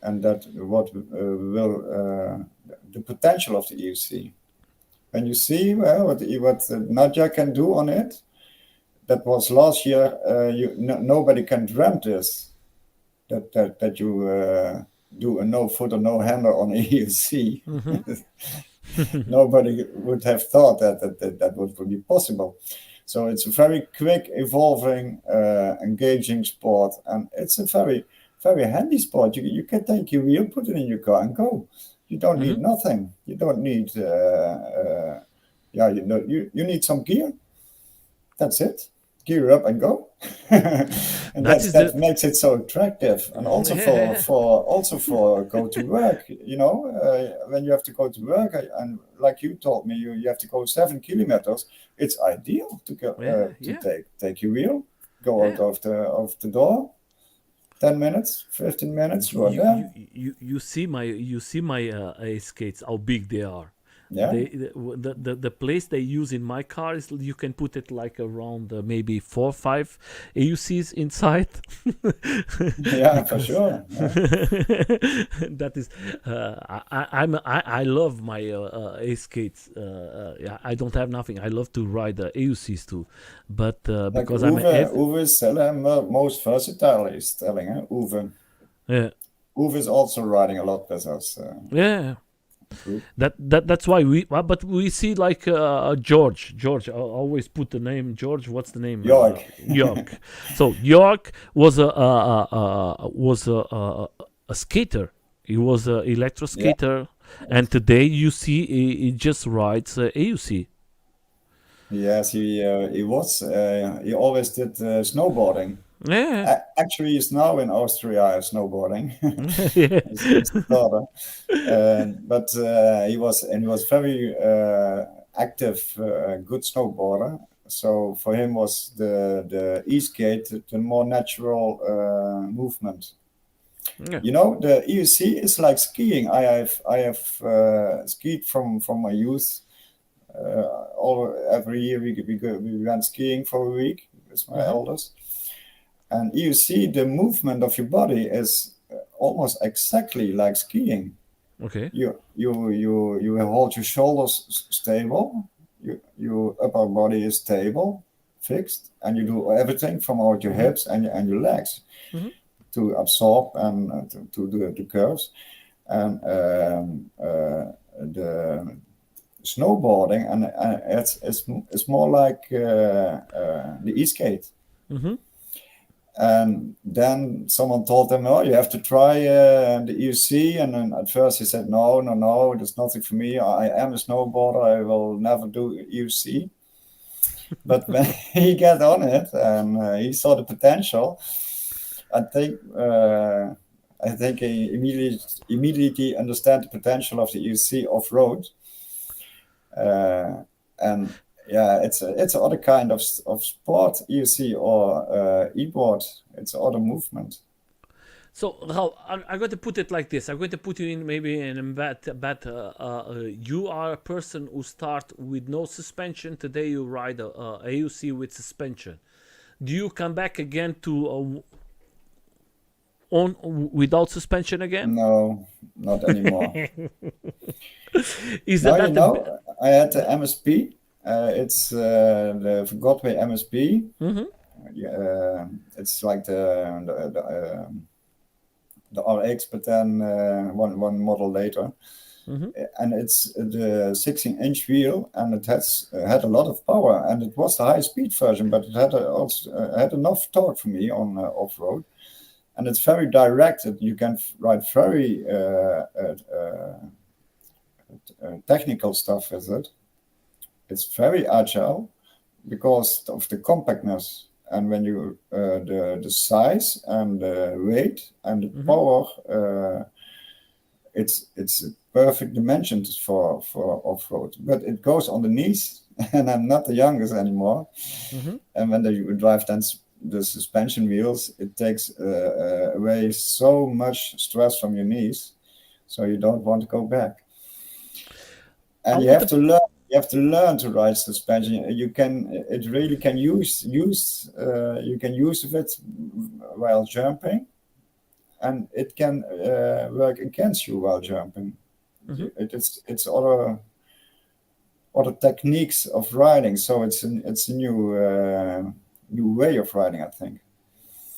and that what will the potential of the EUC. When you see what Nadia can do on it, that was last year. Nobody can dream this. That you do a no foot or no hander on EUC. Mm-hmm. Nobody would have thought that would be possible. So it's a very quick evolving, engaging sport, and it's a very, very handy sport. You can take your wheel, put it in your car, and go. You don't need nothing. You don't need. You need some gear. That's it. gear up and go. And That is that makes it so attractive, and also Yeah. for go to work. When you have to go to work, and like you told me, you have to go 7 kilometers. It's ideal to go take your wheel, go out of the door. 10 minutes, 15 minutes, you are there. You see my skates, how big they are. Yeah. The place they use in my car is you can put it like around maybe 4 or 5 AUCs inside. Yeah, for sure. Yeah. That is, I love my skates. I don't have nothing. I love to ride the AUCs too, but because Uwe is most versatile. He's telling Uwe. Yeah. Uwe is also riding a lot with us. Yeah. That's why we see like George. I always put the name George. What's the name? York. York. So York was a skater. He was an electro skater, and today you see he just rides AUC. Yes, he was. He always did snowboarding. Yeah. Actually, he's now in Austria snowboarding. Yeah. his daughter. But he was very active, good snowboarder. So for him was the e-skate the more natural movement. Yeah. The EUC is like skiing. I have skied from my youth. Every year we went skiing for a week with my elders. And you see the movement of your body is almost exactly like skiing. Okay. You hold your shoulders stable, your upper body is stable, fixed, and you do everything from out your hips and your legs to absorb and to do the curves. And the snowboarding and it's more like the e-skate. And then someone told him, "Oh, you have to try the EUC." And then at first he said, "No, there's nothing for me. I am a snowboarder. I will never do EUC." But when he got on it and he saw the potential, I think he immediately understand the potential of the EUC off-road. And yeah, it's other kind of sport, EUC or e-board. It's other movement. So Ralf, I'm going to put it like this. I'm going to put you in maybe in a bad. You are a person who start with no suspension. Today you ride a AUC with suspension. Do you come back again to on without suspension again? No, not anymore. Is that I had the MSP. It's the Godway MSP. It's like the RX, but then one model later. And it's the 16-inch wheel, and it had a lot of power, and it was the high-speed version, but it had had enough torque for me on off-road, and it's very directed. You can ride very technical stuff with it. It's very agile because of the compactness, and when you the size and the weight and the power, it's a perfect dimensions for off-road. But it goes on the knees, and I'm not the youngest anymore. And when you drive then the suspension wheels, it takes away so much stress from your knees, so you don't want to go back. And you have to learn. You have to learn to ride suspension. You can use it while jumping, and it can work against you while jumping. It's other techniques of riding. So it's a new way of riding, I think.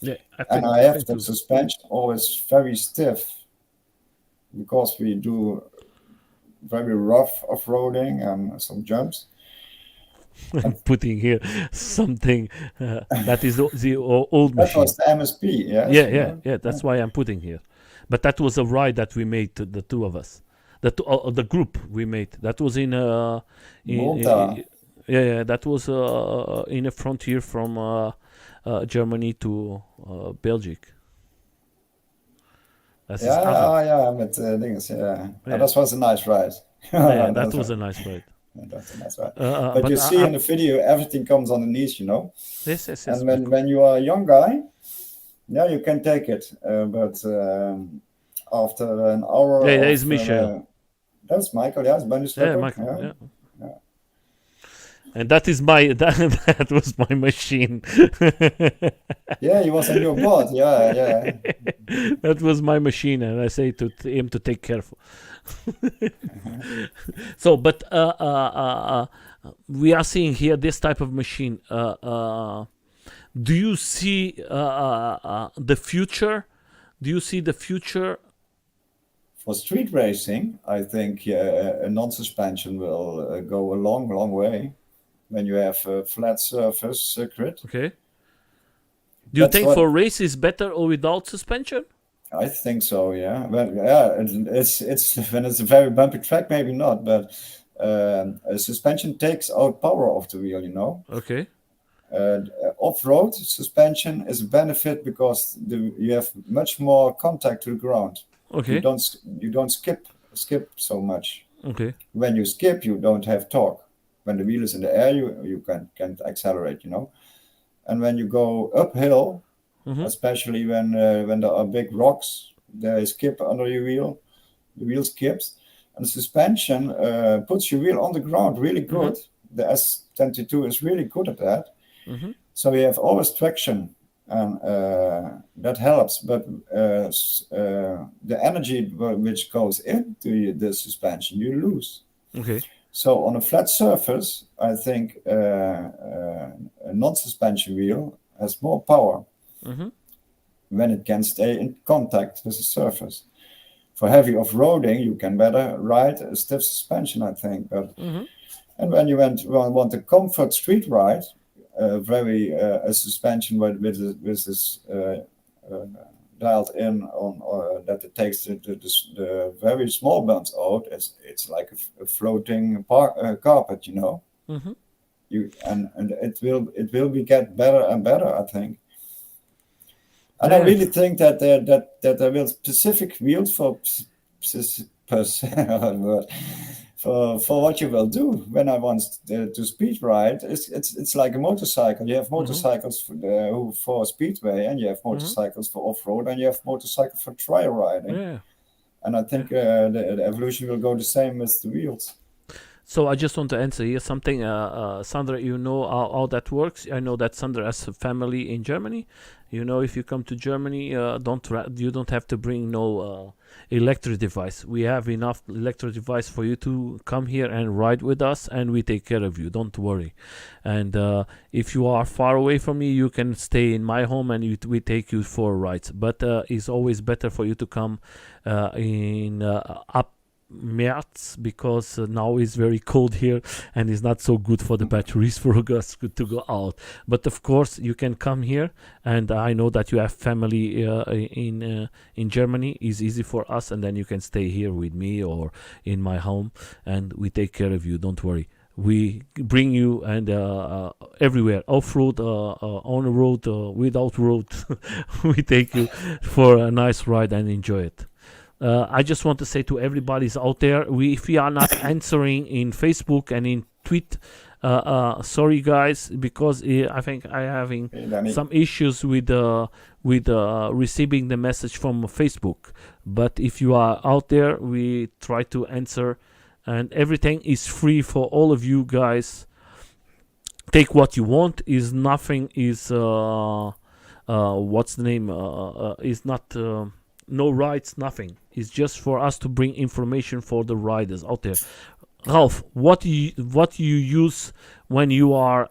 Yeah, I have the suspension always very stiff because we do very rough off-roading and some jumps. I'm putting here something that is the old machine. That was the MSP, yes? Yeah. That's why I'm putting here. But that was a ride that we made, the two of us. The group we made. That was in Malta. Yeah, that was in a frontier from Germany to Belgium. That is met dinges, yeah. Yeah. That was a nice ride. Yeah, that was a nice ride. That's a nice ride. But but you see in the video, everything comes underneath, you know. yes. And when you are a young guy, yeah, you can take it. But after an hour, yeah, there is Michel. That's Michael, yeah, it's Bunny Yeah, Michael. Yeah. And that is my that was my machine. Yeah, he was on your board. Yeah. That was my machine, and I say to him to take careful. So, but we are seeing here this type of machine. Do you see the future? Do you see the future? For street racing, I think a non-suspension will go a long way when you have a flat surface circuit. Okay. Do you think for races better or without suspension? I think so. Yeah. Well, yeah. It's when it's a very bumpy track, maybe not, but a suspension takes out power of the wheel. You know. Okay. Off-road suspension is a benefit because you have much more contact to the ground. Okay. You don't skip so much. Okay. When you skip, you don't have torque. When the wheel is in the air, you can accelerate, you know. And when you go uphill, especially when there are big rocks, there is skip under your wheel. The wheel skips, and the suspension puts your wheel on the ground really good. The S22 is really good at that. So you have always traction, and that helps. But the energy which goes into the suspension, you lose. Okay. So on a flat surface, I think a non-suspension wheel has more power when it can stay in contact with the surface. For heavy off-roading, you can better ride a stiff suspension, I think. But and when you want a comfort street ride, a suspension with this dialed in on that it takes the very small bumps out. It's like a floating carpet, you know. And it will get better and better, I think. And I really think that there will specific wheels for what you will do. When I want to speed ride, it's like a motorcycle. You have motorcycles for speedway, and you have motorcycles for off-road, and you have motorcycles for trial riding. Yeah. And I think the evolution will go the same with the wheels. So I just want to answer here something. Sandra, you know how that works. I know that Sandra has a family in Germany. You know, if you come to Germany, you don't have to bring no electric device. We have enough electric device for you to come here and ride with us, and we take care of you. Don't worry. And if you are far away from me, you can stay in my home, and we take you for rides. But it's always better for you to come in up März, because now it's very cold here and it's not so good for the batteries for us to go out. But of course you can come here, and I know that you have family in Germany. It's easy for us, and then you can stay here with me or in my home, and we take care of you. Don't worry. We bring you and everywhere, off-road, on the road, without road. We take you for a nice ride and enjoy it. I just want to say to everybody's out there, if we are not answering in Facebook and in tweet, sorry guys, because I think I'm having some issues with receiving the message from Facebook. But if you are out there, we try to answer, and everything is free for all of you guys. Take what you want. Is nothing is what's the name? Is not. No rights, nothing. It's just for us to bring information for the riders out there. Ralf, what do you use when you are?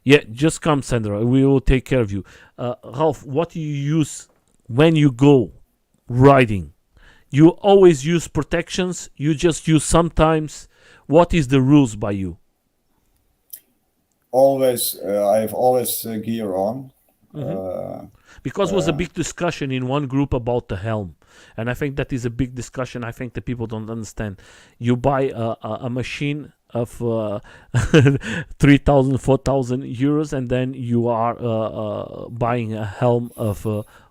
Yeah, just come, Sandra. We will take care of you. Ralf, what do you use when you go riding? You always use protections. You just use sometimes. What is the rules by you? Always, I have always gear on. Because was a big discussion in one group about the helm, and I think that is a big discussion. I think that people don't understand. You buy a machine of 3,000, 4,000 euros, and then you are buying a helm of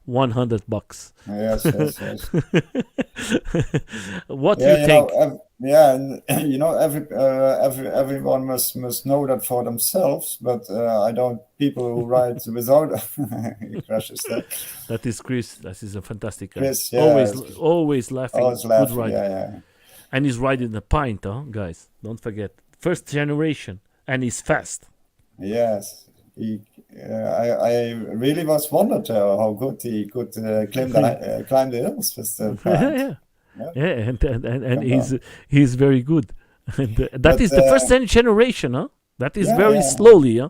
$100. Yes, yes, yes. What do Yeah, you think? and everyone must know that for themselves. But I don't. People who ride without he crashes that. That is Chris. That is a fantastic guy. Chris, yeah, Always laughing. always Good laughing. rider. Yeah. And he's riding a pint, huh, guys? Don't forget. First generation, and he's fast. Yes, I really was wondered how good he could climb the hills with the plant. Yeah, and Come on. he's very good. And that But is the first generation, huh? That is yeah, very yeah. slowly, huh?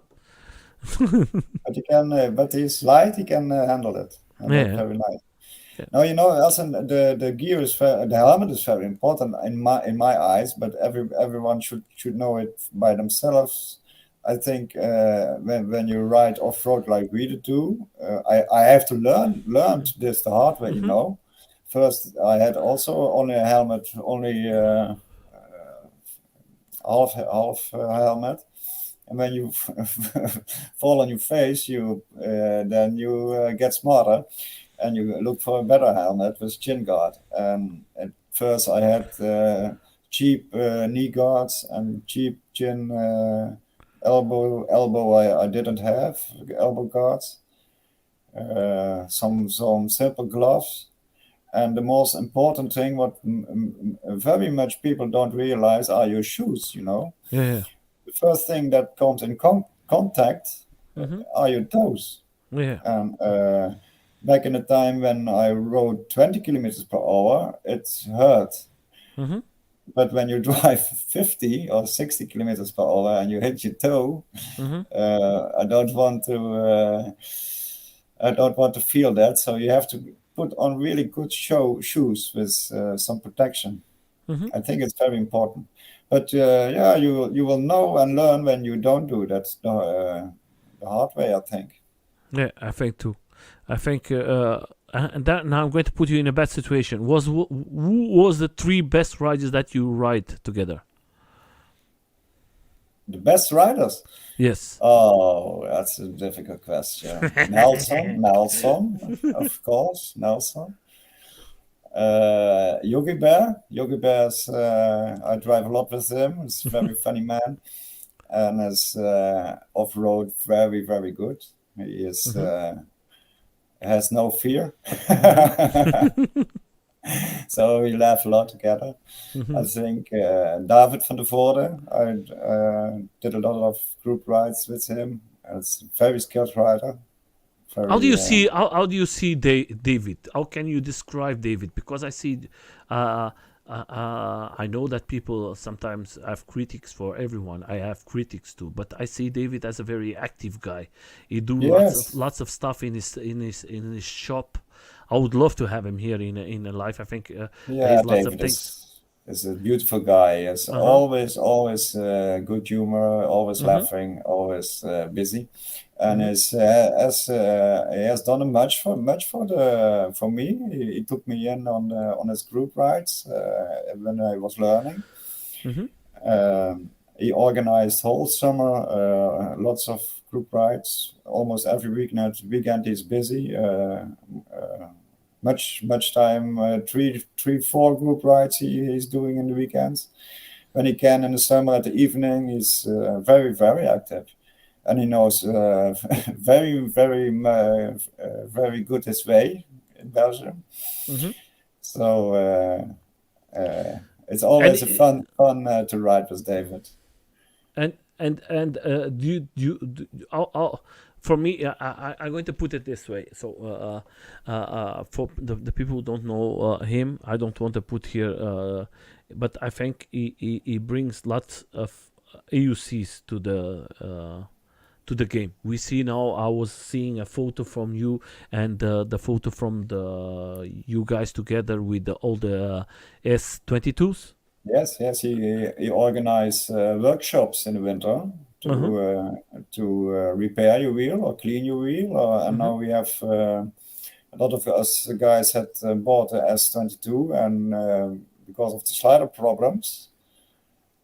But he can, but he's light. He can handle it. And that's Yeah. very nice. Yeah. Now also the gear is the helmet is very important in my eyes. But everyone should know it by themselves. I think when you ride off road like we do, I have to learn this the hard way. First I had also only a helmet, only half helmet. And when you fall on your face, then you get smarter, and you look for a better helmet with chin guard. And at first, I had cheap knee guards and cheap chin elbow. I didn't have elbow guards. Some simple gloves. And the most important thing, what very much people don't realize, are your shoes. Yeah. The first thing that comes in contact are your toes. Yeah. And back in the time when I rode 20 kilometers per hour, it hurt. But when you drive 50 or 60 kilometers per hour and you hit your toe, I don't want to feel that. So you have to put on really good shoes with some protection. I think it's very important. But you will know and learn when you don't do that the hard way, I think. Yeah, I think too. I think, and that now I'm going to put you in a bad situation. Who was the three best riders that you ride together? The best riders? Yes. Oh, that's a difficult question. Nelson, of course, Nelson. Yogi Bear's I drive a lot with him. He's a very funny man, and is off-road very, very good. He is has no fear. So we laugh a lot together. I think David van der Voorde, I did a lot of group rides with him. It's a very skilled rider. How do you see? How do you see David? How can you describe David? Because I see, I know that people sometimes have critics for everyone. I have critics too, but I see David as a very active guy. He do lots of stuff in his shop. I would love to have him here in a life. I think there's lots of things. Is a beautiful guy. He's always good humor, always laughing, always busy, and he has done much for me. He took me in on his group rides when I was learning. He organized whole summer lots of group rides. Almost every weekend he's busy. Much time, 3-4 group rides he's doing in the weekends. When he can in the summer at the evening, he's very, very active. And he knows very, very, very good his way in Belgium. So it's always fun to ride with David. And do you for me, I'm going to put it this way. So for the people who don't know him, I don't want to put here, but I think he brings lots of EUCs to the game. We see now. I was seeing a photo from you and the photo from you guys together with all the S22s. Yes. He organized workshops in the winter to repair your wheel or clean your wheel. And now we have a lot of us guys had bought the S22, and because of the slider problems,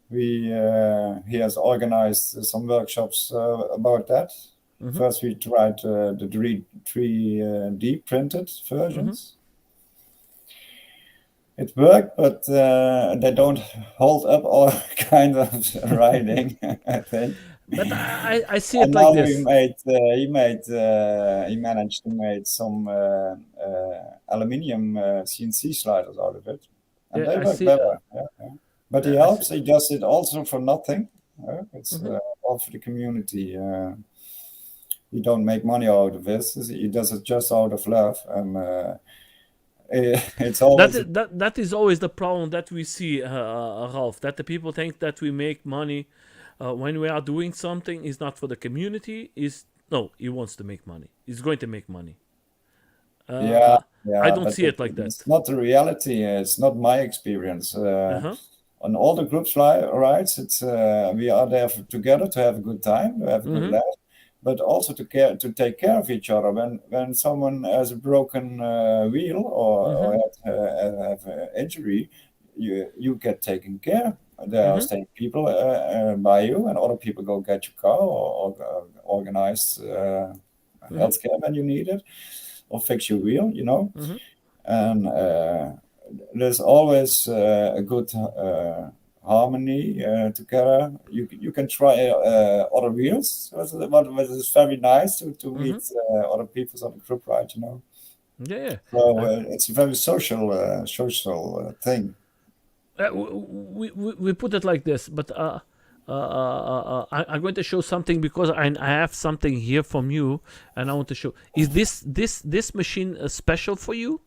he has organized some workshops about that. First, we tried the 3D printed versions. It worked, but they don't hold up all kind of riding, I think. But I see And it like now this. he managed to make some aluminium CNC sliders out of it, and they I work see. better. But he I helps. see. He does it also for nothing. It's all for the community. He don't make money out of this. He does it just out of love, and it's always That is always the problem that we see, Ralf. That the people think that we make money when we are doing something is not for the community. No, he wants to make money. He's going to make money. yeah. I don't But see it like that. It's not the reality. It's not my experience. On all the groups rides, it's we are there together to have a good time, to have a good laugh, but also to take care of each other. When someone has a broken wheel or have an injury, you get taken care. There are staying people by you, and other people go get your car or organize healthcare when you need it, or fix your wheel, and there's always a good harmony together. You can try other wheels, what is very nice to meet other people on the group ride, Yeah. So it's a very social thing. We put it like this, but I'm going to show something because I have something here from you, and I want to show. Is this machine special for you?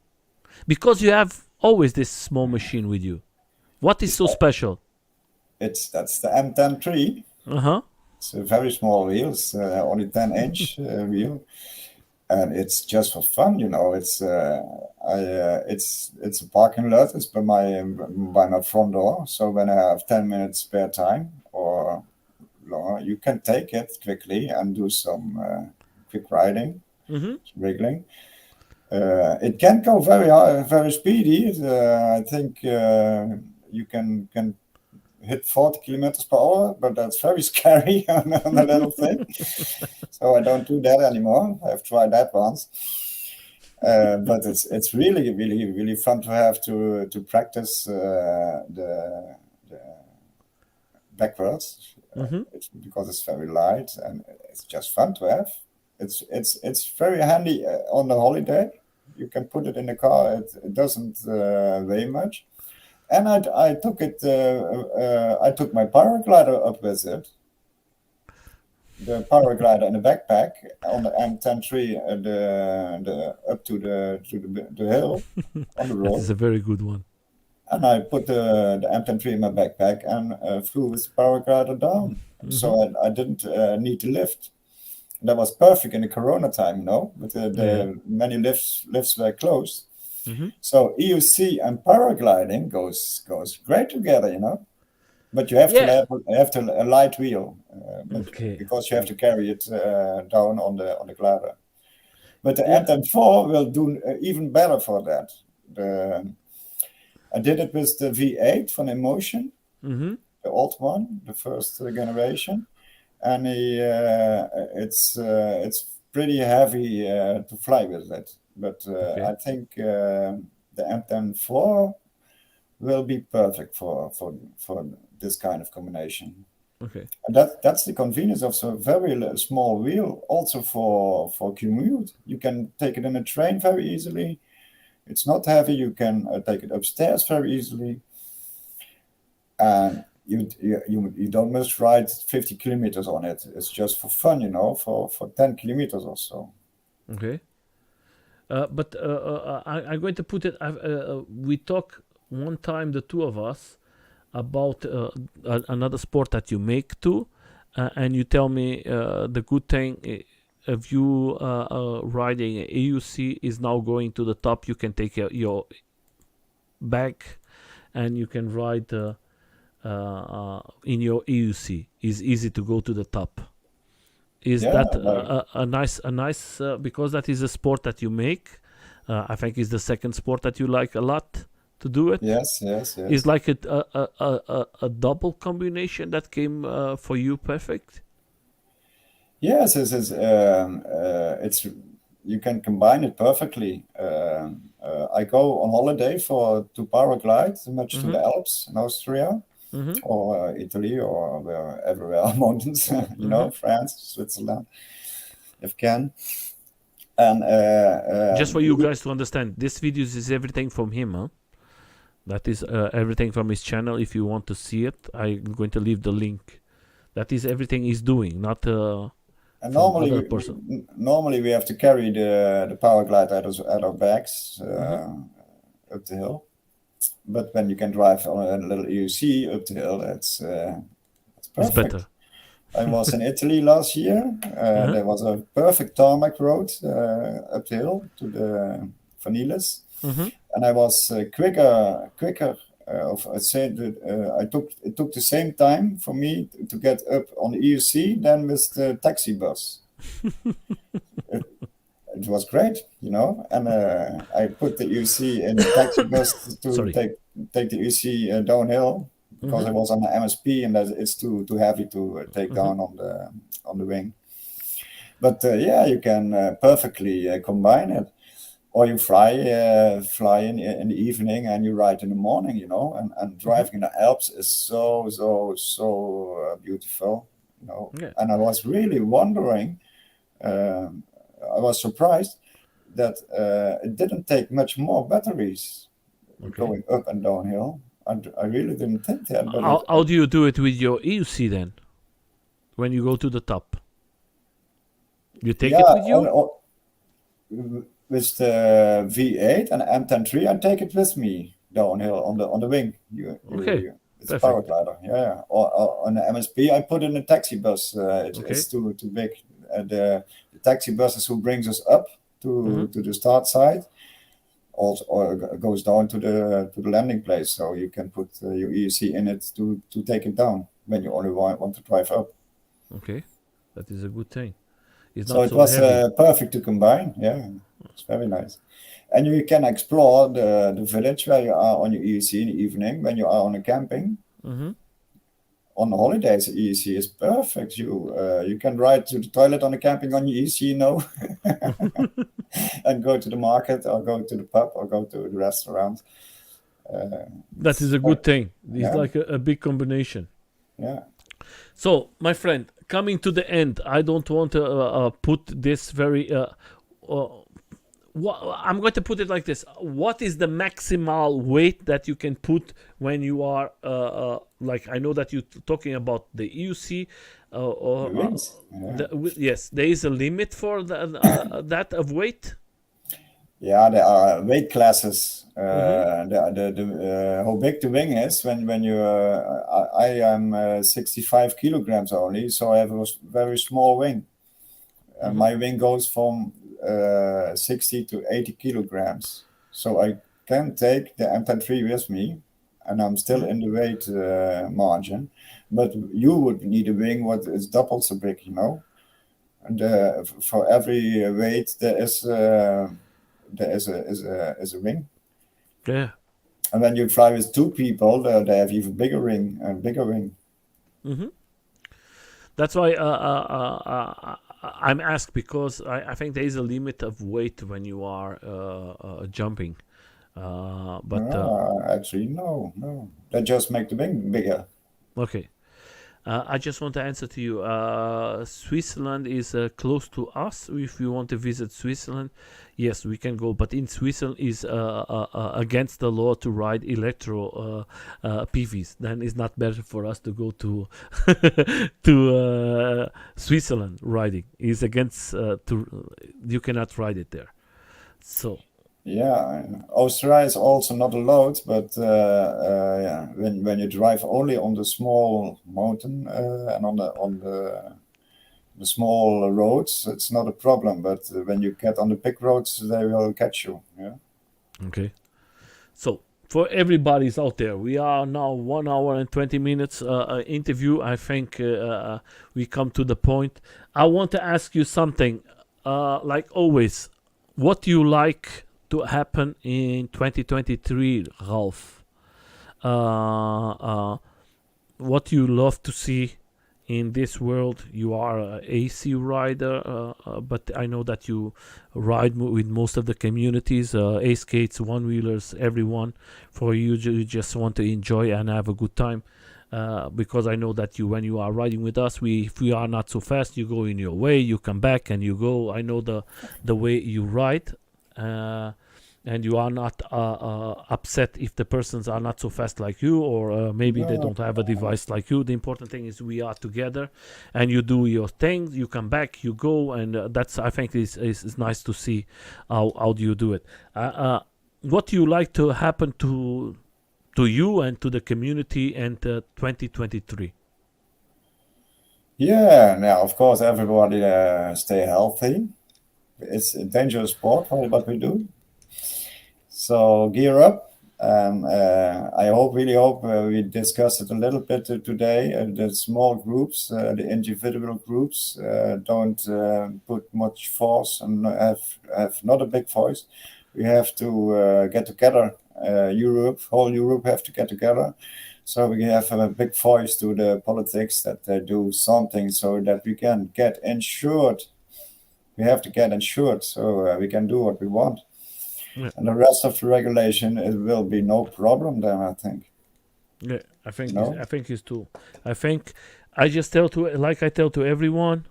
Because you have always this small machine with you. What is so special? That's the M10 III. It's a very small wheel. It's only 10-inch wheel, and it's just for fun, It's it's a parking lot. It's by my front door. So when I have 10 minutes spare time or longer, you can take it quickly and do some quick riding, wriggling. It can go very high, very speedy. I think you can hit 40 kilometers per hour, but that's very scary on a little thing. So I don't do that anymore. I've tried that once, but it's really, really, really fun to have to practice the backwards. It's because it's very light and it's just fun to have. It's very handy on the holiday. You can put it in the car. It doesn't weigh much. And I took it. I took my paraglider up with it. The paraglider in the backpack on the M10 III, the up to the hill on the road. This is a very good one. And I put the M10 III in my backpack and flew with the paraglider down. So I didn't need to lift. That was perfect in the Corona time, but the many lifts were closed. So EUC and paragliding goes great together, But you have to a light wheel, because you have to carry it down on the glider. But the M10 will do even better for that. I did it with the V8 from Emotion, the old one, the first generation. And it's pretty heavy to fly with it. But I think the M10 will be perfect for this kind of combination. And that's the convenience of a very small wheel, also for commute. You can take it in a train very easily. It's not heavy. You can take it upstairs very easily. And you don't must ride 50 kilometers on it. It's just for fun, for 10 kilometers or so. But I'm going to put it. We talk one time, the two of us, about another sport that you make too, and you tell me the good thing of you riding EUC is now going to the top. You can take your bag, and you can ride in your EUC is easy to go to the top. Is Yeah, that like, a nice because that is a sport that you make? I think is the second sport that you like a lot to do it. yes, yes, Is yes. like a double combination that came for you perfect. Yes, it's you can combine it perfectly. I go on holiday to paraglide much to Mm-hmm. the Alps in Austria Mm-hmm. or Italy or everywhere mountains, Mm-hmm. France, Switzerland, if you can. And Just for you guys to understand, this videos is everything from him, huh? That is everything from his channel. If you want to see it, I'm going to leave the link. That is everything he's doing, not and from other person. normally we have to carry the paraglide at our backs Mm-hmm. up the hill. But when you can drive on a little EUC up the hill, it's It's perfect. better. I was in Italy last year. Uh-huh. There was a perfect tarmac road up the hill to the Vaniles, Mm-hmm. and I was quicker. It took the same time for me to get up on the EUC than with the taxi bus. It was great, and I put the EUC in the taxi bus to Sorry. take the EUC downhill because Mm-hmm. I was on the MSP and it's too heavy to take Mm-hmm. down on the wing. But yeah, you can perfectly combine it, or you fly in the evening and you ride in the morning, and driving in the Alps is so beautiful, Yeah. And I was really wondering. I was surprised that it didn't take much more batteries Okay. going up and downhill. I really didn't think that, but How do you do it with your EUC then? When you go to the top, you take yeah, it with you. With the V8 and M103, I take it with me downhill on the wing. Okay. It's a Perfect. paraglider, yeah. Or on the MSP, I put in a taxi bus. Okay. It's too big. The taxi bus is who brings us up Mm-hmm. to the start side. Also, or goes down to the landing place, so you can put your EUC in it to take it down when you only want to drive up. Okay. That is a good thing. It's So not it so was heavy. perfect to combine. Yeah, it's very nice. And you can explore the village where you are on your EUC in the evening when you are on a camping. Mm-hmm. On the holidays, EUC is perfect. You can ride to the toilet on the camping on your EUC, and go to the market or go to the pub or go to the restaurant. That is a good thing. It's Yeah, like a big combination. yeah. So, my friend, coming to the end, I don't want to put this very. I'm going to put it like this. What is the maximal weight that you can put when you are like? I know that you're talking about the EUC, or The wings. Yeah. yes, there is a limit for that of weight. Yeah, there are weight classes. Mm-hmm. How big the wing is when you. I am 65 kilograms only, so I have a very small wing. Mm-hmm. My wing goes from 60 to 80 kilograms, so I can take the M103 with me, and I'm still in the weight margin. But you would need a wing what is double so big, And for every weight there is a wing. Yeah. And when you fly with two people, they have even bigger wing. Mm-hmm. That's why I'm asked because I think there is a limit of weight when you are jumping. But Actually, no. They just make the wing bigger. okay. I just want to answer to you. Switzerland is close to us. If you want to visit Switzerland, yes, we can go. But in Switzerland is against the law to ride electro PVs. Then it's not better for us to go to to Switzerland riding. It's against you cannot ride it there. So Yeah, Austria is also not allowed, but yeah, when you drive only on the small mountain and on the small roads, it's not a problem. But when you get on the big roads, they will catch you. Yeah. okay. So for everybody's out there. We are now 1 hour and 20 minutes interview. I think we come to the point. I want to ask you something. Like always, what do you like to happen in 2023, Ralf? What you love to see in this world? You are a AC rider, but I know that you ride with most of the communities, ace skates, one wheelers, everyone. For you, you just want to enjoy and have a good time. Because I know that when you are riding with us, if we are not so fast, you go in your way, you come back and you go. I know the way you ride. And you are not upset if the persons are not so fast like you, or maybe they don't have a device like you. The important thing is we are together, and you do your thing. You come back, you go, and that's, I think is nice to see how do you do it. What do you like to happen to you and to the community and 2023? Yeah, now of course everybody stay healthy. It's a dangerous sport, what we do. So gear up. I really hope we discuss it a little bit today. The small groups, the individual groups, don't put much force and have not a big voice. We have to get together. Whole Europe have to get together. So we have a big voice to the politics that they do something so that we can get insured. We have to get insured so we can do what we want. Yeah. And the rest of the regulation, it will be no problem then, I think. Yeah, I think No? I think it's too. I think I just tell to everyone.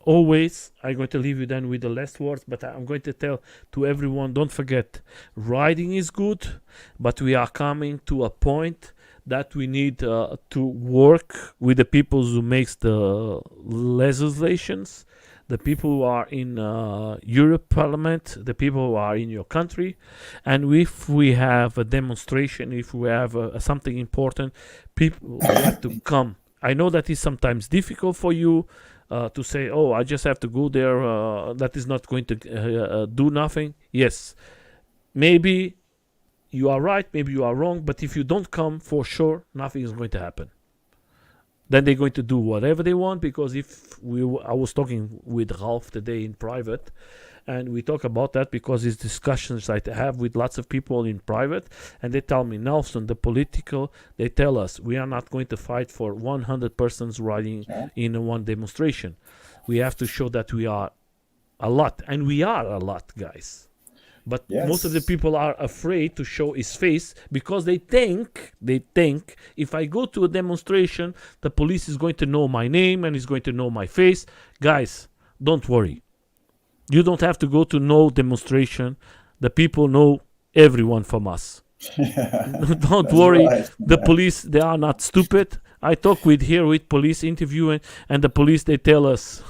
Always, I'm going to leave you then with the last words, but I'm going to tell to everyone: don't forget, riding is good, but we are coming to a point that we need to work with the people who makes the legislations, the people who are in Europe Parliament, the people who are in your country. And if we have a demonstration, if we have something important, people have to come. I know that is sometimes difficult for you to say, oh, I just have to go there. That is not going to do nothing. Yes, maybe you are right, maybe you are wrong, but if you don't come, for sure, nothing is going to happen. Then they're going to do whatever they want, because I was talking with Ralf today in private, and we talk about that because it's discussions I have with lots of people in private, and they tell me, Nelson, they tell us we are not going to fight for 100 persons riding in one demonstration. We have to show that we are a lot, and we are a lot, guys. But most of the people are afraid to show his face because they think if I go to a demonstration, the police is going to know my name and is going to know my face. Guys, don't worry. You don't have to go to no demonstration. The people know everyone from us. Don't worry. Right. The police, they are not stupid. I talk with police interviewing, and the police, they tell us,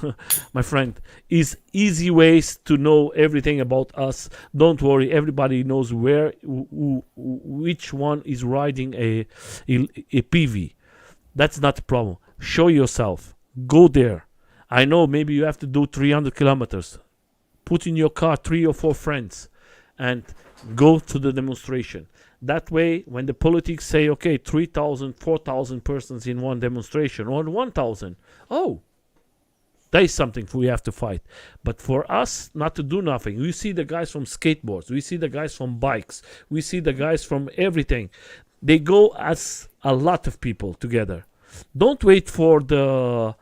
my friend, is easy ways to know everything about us. Don't worry, everybody knows which one is riding a PV. That's not a problem. Show yourself. Go there. I know maybe you have to do 300 kilometers. Put in your car 3 or 4 friends and go to the demonstration. That way, when the politics say, okay, 3,000, 4,000 persons in one demonstration, or 1,000, that is something we have to fight. But for us, not to do nothing. We see the guys from skateboards. We see the guys from bikes. We see the guys from everything. They go as a lot of people together. Don't wait for the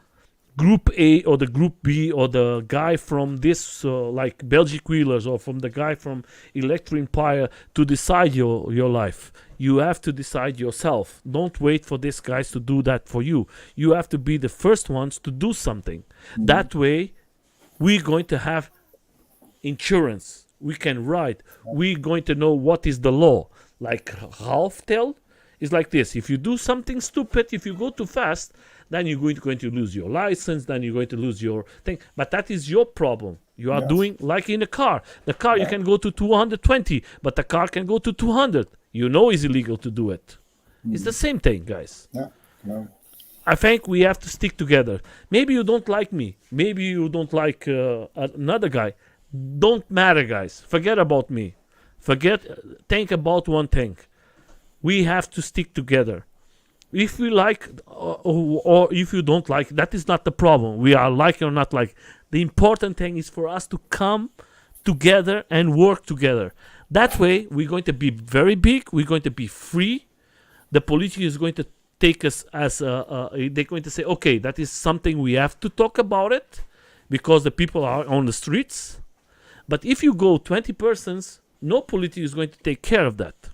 Group A or the Group B or the guy from this like Belgic Wheelers or from the guy from Electric Empire to decide your life. You have to decide yourself. Don't wait for these guys to do that for you. You have to be the first ones to do something. Mm-hmm. That way, we're going to have insurance. We can ride. We're going to know what is the law. Like Ralf tell, it's like this. If you do something stupid, if you go too fast, then you're going to lose your license, then you're going to lose your thing. But that is your problem. You are doing like in a car. The car, you can go to 220, but the car can go to 200. You know it's illegal to do it. It's the same thing, guys. Yeah. No. I think we have to stick together. Maybe you don't like me. Maybe you don't like another guy. Don't matter, guys. Forget about me. think about one thing. We have to stick together. If we like or if you don't like, that is not the problem. We are like or not like. The important thing is for us to come together and work together. That way, we're going to be very big. We're going to be free. The politics is going to take us as they're going to say, okay, that is something we have to talk about it because the people are on the streets. But if you go 20 persons, no politics is going to take care of that.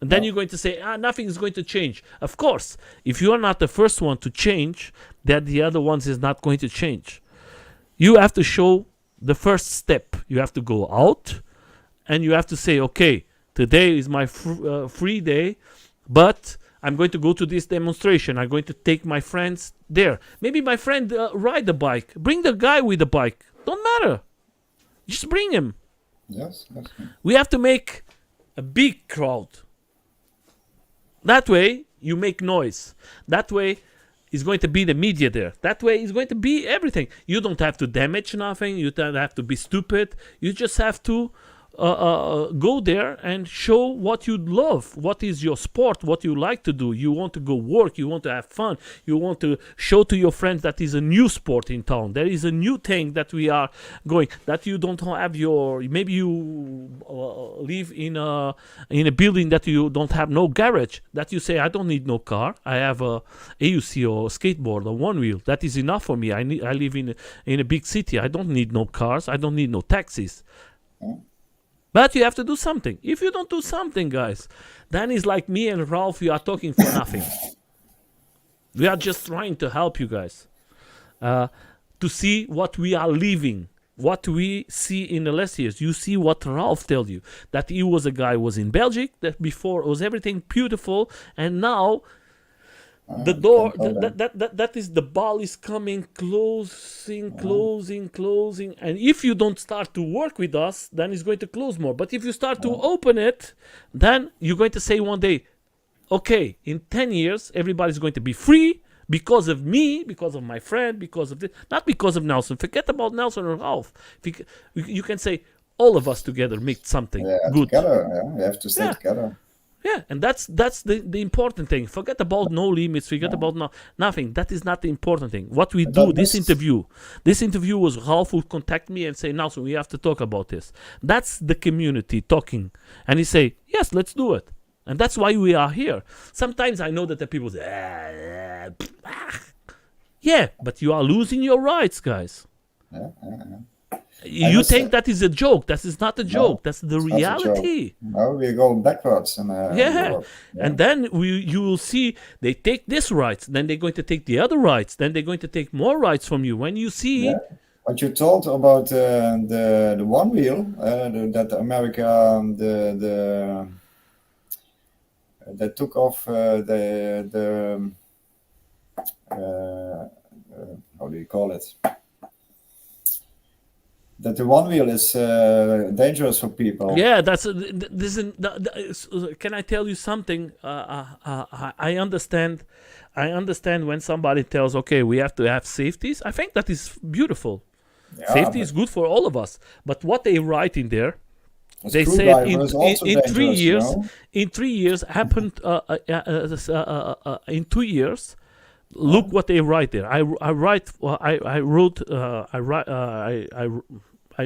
And then you're going to say, nothing is going to change. Of course, if you are not the first one to change, that the other ones is not going to change. You have to show the first step. You have to go out and you have to say, okay, today is my free day, but I'm going to go to this demonstration. I'm going to take my friends there. Maybe my friend ride the bike. Bring the guy with the bike. Don't matter. Just bring him. Yes. We have to make a big crowd. That way, you make noise. That way, it's going to be the media there. That way, it's going to be everything. You don't have to damage nothing. You don't have to be stupid. You just have to go there and show what you love. What is your sport? What you like to do? You want to go work. You want to have fun. You want to show to your friends that is a new sport in town. There is a new thing that we are going. That you don't have your. Maybe you live in a building that you don't have no garage. That you say, I don't need no car. I have a EUC or skateboard or one wheel. That is enough for me. I live in a big city. I don't need no cars. I don't need no taxis. But you have to do something. If you don't do something, guys, then it's like me and Ralf, we are talking for nothing. We are just trying to help you guys to see what we are living, what we see in the last years. You see what Ralf told you, that he was a guy was in Belgium, that before was everything beautiful, and now the door, that is the ball is coming, closing. And if you don't start to work with us, then it's going to close more. But if you start to open it, then you're going to say one day, okay, in 10 years, everybody's going to be free because of me, because of my friend, because of this, not because of Nelson. Forget about Nelson or Ralf. You can say all of us together make something good. Together, you have to stay together. Yeah, and that's the important thing. Forget about no limits. Forget about nothing. That is not the important thing. What we do, this interview was Ralf would contact me and say, Nelson, we have to talk about this. That's the community talking. And he say, yes, let's do it. And that's why we are here. Sometimes I know that the people say, yeah, but you are losing your rights, guys. You think that is a joke. That is not a joke. That's the reality. No, we're going backwards. And then you will see they take this rights, then they're going to take the other rights, then they're going to take more rights from you. When you see... What you told about the one wheel, that America, they took off the how do you call it? That the one wheel is dangerous for people. Yeah, can I tell you something? I understand when somebody tells, okay, we have to have safeties. I think that is beautiful. Yeah, safety is good for all of us. But what they write in there, they said in 3 years, in 3 years happened in 2 years. Look what they write there. I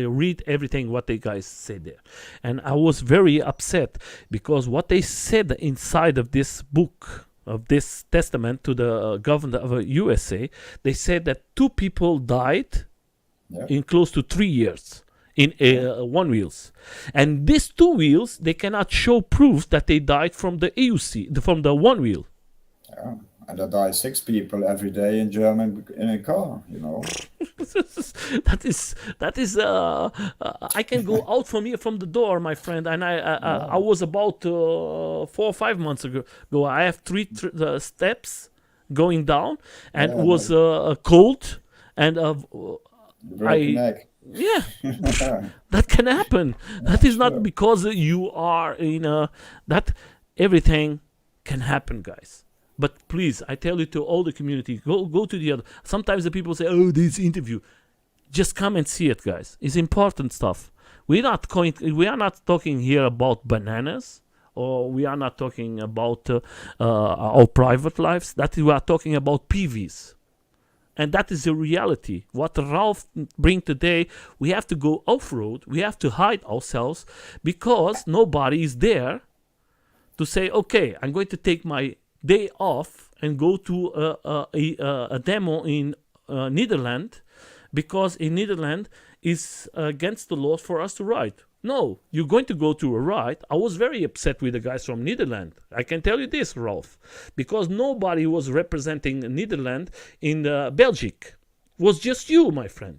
read everything what they guys said there, and I was very upset because what they said inside of this book, of this testament to the government of USA, they said that 2 people died in close to 3 years in one wheels, and these 2 wheels they cannot show proof that they died from the EUC, from the one wheel. Yeah. And there die 6 people every day in Germany in a car, you know. that is. I can go out from the door, my friend. And I was about 4 or 5 months ago. I have 3 steps going down, and it was cold, and neck. Yeah, that can happen. That is not because you are in that everything can happen, guys. But please, I tell you to all the community, go to the other. Sometimes the people say, oh, this interview. Just come and see it, guys. It's important stuff. We are not talking here about bananas, or we are not talking about our private lives. That we are talking about PVs. And that is the reality. What Ralf bring today, we have to go off-road. We have to hide ourselves because nobody is there to say, okay, I'm going to take my day off and go to a demo in Netherlands, because in Netherlands is against the laws for us to ride. No, you're going to go to a ride. I was very upset with the guys from Netherlands. I can tell you this, Ralf, because nobody was representing Netherlands in Belgium. It was just you, my friend.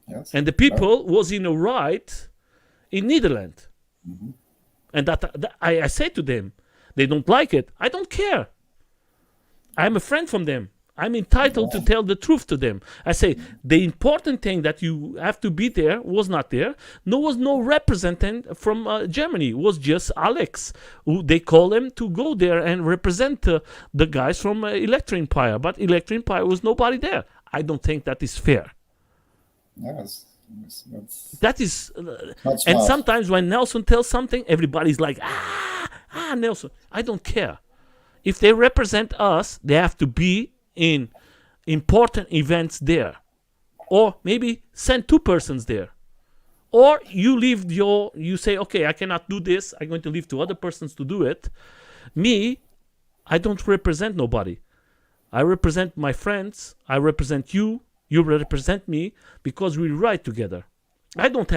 Yes. And the people was in a ride in Netherlands. Mm-hmm. And that I say to them, they don't like it. I don't care. I'm a friend from them. I'm entitled to tell the truth to them. I say, the important thing that you have to be there was not there. There was no representative from Germany. It was just Alex, who they call him to go there and represent the guys from Electric Empire. But Electric Empire was nobody there. I don't think that is fair. Yes. That is, Not and smart. sometimes when Nelson tells something, everybody's like, Nelson. I don't care. If they represent us, they have to be in important events there, or maybe send 2 persons there, or you say, okay, I cannot do this, I'm going to leave 2 other persons to do it. Me, I don't represent nobody. I represent my friends, I represent you, you represent me, because we ride together. I don't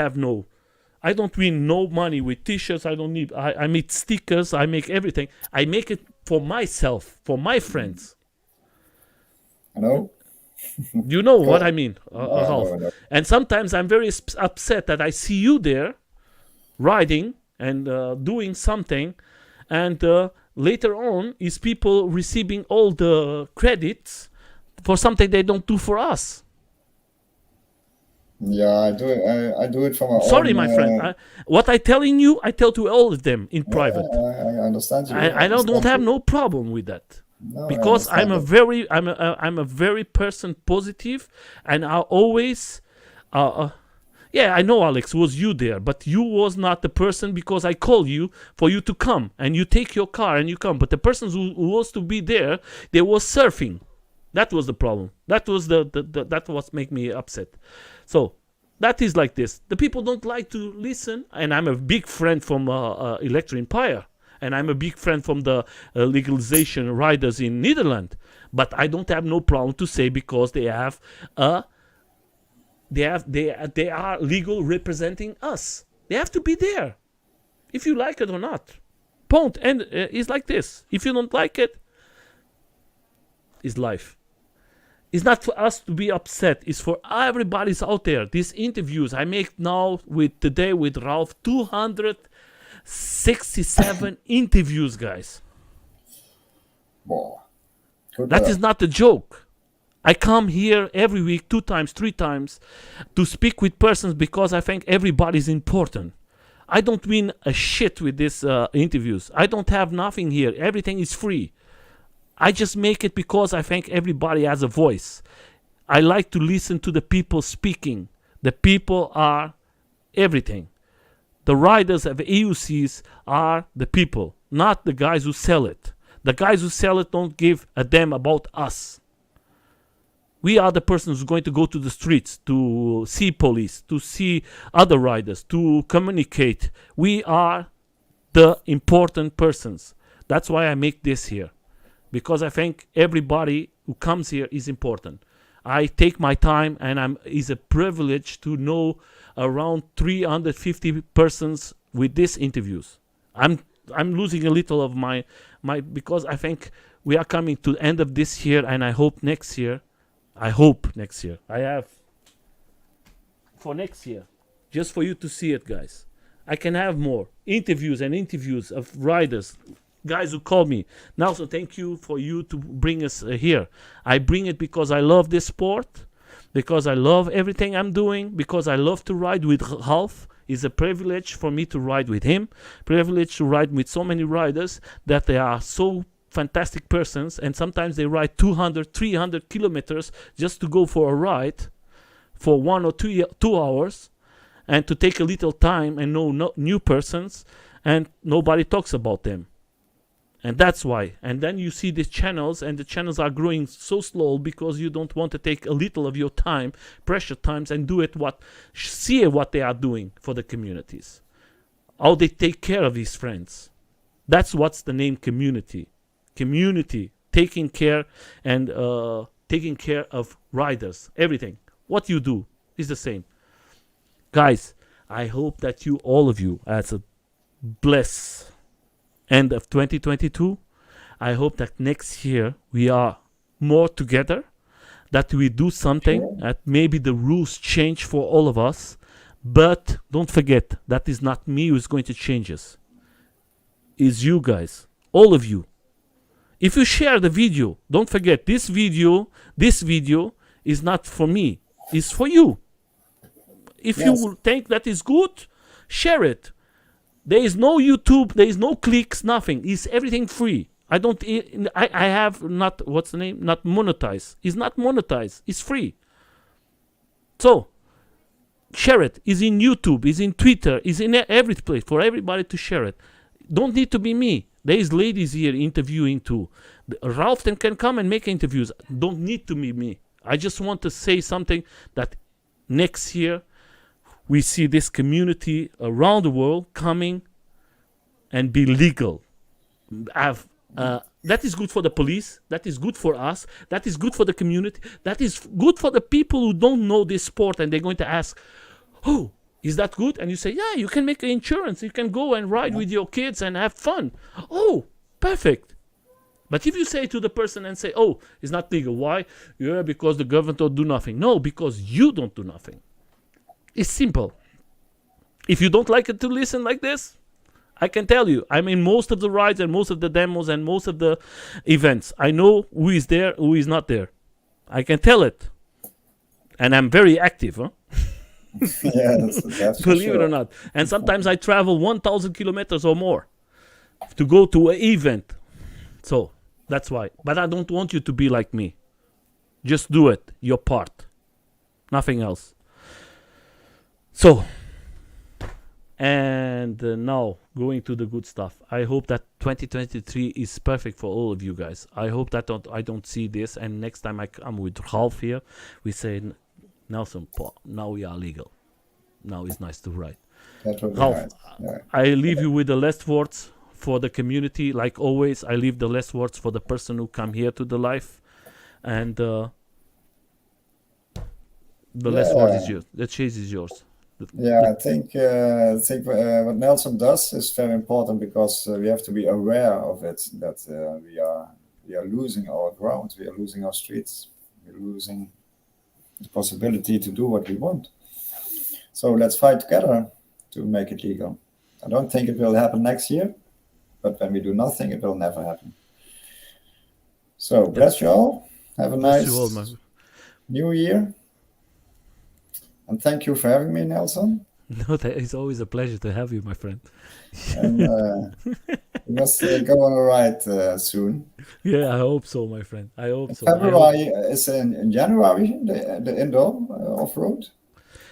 win no money with t-shirts. I make stickers, I make everything. I make it for myself, for my friends. I know. You know what I mean, Ralf. No. And sometimes I'm very upset that I see you there riding and doing something, and later on is people receiving all the credits for something they don't do for us. Yeah, I do it. I do it for my own. Sorry, my friend. What I telling you, I tell to all of them in private. I understand you. I don't have no problem with that. No, Because I I'm a very person positive, and I always, I know, Alex, was you there, but you was not the person, because I call you for you to come, and you take your car and you come. But the persons who was to be there, they was surfing. That was the problem. That was that was make me upset. So that is like this. The people don't like to listen, and I'm a big friend from Electric Empire. And I'm a big friend from the legalization riders in Netherlands, but I don't have no problem to say, because they are legal representing us. They have to be there, if you like it or not. Point. And it's like this. If you don't like it, it's life. It's not for us to be upset. It's for everybody's out there. These interviews I make now today with Ralf, 267 interviews, guys. Wow. That is not a joke. I come here every week, 2 times, 3 times, to speak with persons, because I think everybody's important. I don't win a shit with these interviews. I don't have nothing here. Everything is free. I just make it because I think everybody has a voice. I like to listen to the people speaking. The people are everything. The riders of EUCs are the people, not the guys who sell it. The guys who sell it don't give a damn about us. We are the persons who's going to go to the streets to see police, to see other riders, to communicate. We are the important persons. That's why I make this here, because I think everybody who comes here is important. I take my time, and it's a privilege to know around 350 persons with these interviews. I'm losing a little of my because I think we are coming to the end of this year, and I hope next year I have for next year, just for you to see it, guys. I can have more interviews and interviews of riders, guys who call me. Nelson, thank you for you to bring us here. I bring it because I love this sport, because I love everything I'm doing, because I love to ride with Ralf. It's a privilege for me to ride with him, privilege to ride with so many riders that they are so fantastic persons, and sometimes they ride 200, 300 kilometers just to go for a ride for 1 or 2 hours. and to take a little time and know new persons, and nobody talks about them. And that's why. And then you see the channels, and the channels are growing so slow because you don't want to take a little of your time, precious times, and do it see what they are doing for the communities. How they take care of these friends. That's what's the name community. Community, taking care and taking care of riders, everything. What you do is the same. Guys, I hope that all of you, as a blessed end of 2022, I hope that next year we are more together, that we do something, that maybe the rules change for all of us, but don't forget, that is not me who's going to change us. It's you guys, all of you. If you share the video, don't forget, this video is not for me, it's for you. If you think that is good, share it. There is no YouTube, there is no clicks, nothing. It's everything free. I have not, what's the name? Not monetized. It's not monetized. It's free. So, share it. It's in YouTube, it's in Twitter, it's in every place for everybody to share it. Don't need to be me. There is ladies here interviewing too. Ralf can come and make interviews. Don't need to be me. I just want to say something that next year we see this community around the world coming and be legal. That is good for the police. That is good for us. That is good for the community. That is good for the people who don't know this sport, and they're going to ask, "Oh, is that good?" And you say, "Yeah, you can make insurance. You can go and ride with your kids and have fun." Oh, perfect. But if you say to the person and say, "Oh, it's not legal," why? Yeah, because the government don't do nothing. No, because you don't do nothing. It's simple. If you don't like it to listen like this, I can tell you, I'm in most of the rides and most of the demos and most of the events. I know who is there, who is not there. I can tell it. And I'm very active, huh? Yeah, that's Believe it or not. And sometimes I travel 1,000 kilometers or more to go to an event. So, that's why. But I don't want you to be like me. Just do it, your part. Nothing else. So, and now going to the good stuff. I hope that 2023 is perfect for all of you guys. I hope that I don't see this, and next time I come with Ralf here, we say, "Nelson, now we are legal. Now it's nice to ride." Ralf, nice. Yeah. I leave you with the last words for the community. Like always, I leave the last words for the person who come here to the live, and the last word is yours. The chase is yours. Yeah, I think what Nelson does is very important, because we have to be aware of it, that we are losing our ground, we are losing our streets, we're losing the possibility to do what we want. So let's fight together to make it legal. I don't think it will happen next year, but when we do nothing, it will never happen. So bless you all. Have a nice new year. And thank you for having me, Nelson. No, it's always a pleasure to have you, my friend. And we must go on a ride soon. Yeah, I hope so, my friend. I hope so. February is in January, the indoor off-road.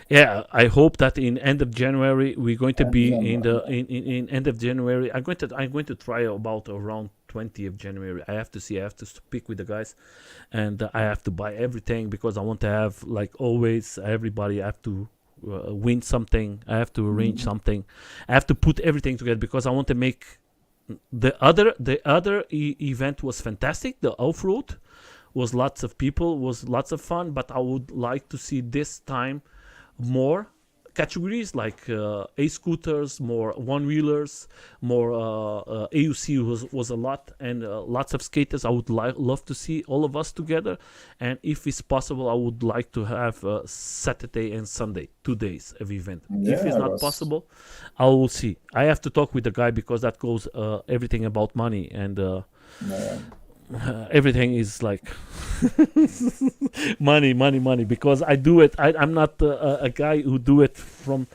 Yeah, I hope that in end of January we're going to be in end of January. I'm going to try about around 20th of January. I have to see. I have to speak with the guys, and I have to buy everything, because I want to have, like always, everybody. I have to win something. I have to arrange something. I have to put everything together, because I want to make the other event was fantastic. The off-road was lots of people, was lots of fun, but I would like to see this time more categories, like A-scooters, more one-wheelers, more EUC was a lot, and lots of skaters. I would love to see all of us together, and if it's possible, I would like to have Saturday and Sunday, 2 days of event. Yeah, if it's not possible, I will see. I have to talk with the guy, because that goes everything about money, and everything is like money, because I do it. I'm not a guy who do it from.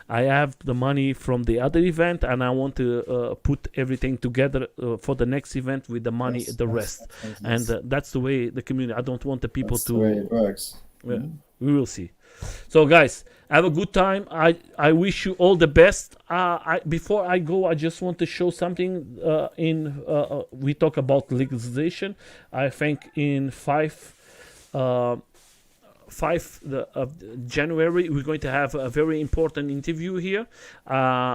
I have the money from the other event, and I want to put everything together for the next event with the money, the rest. And that's the way the community. I don't want the people That's the way it works. We will see. So, guys, have a good time. I wish you all the best. Before I go, I just want to show something. We talk about legalization. I think in 5 of January we're going to have a very important interview here.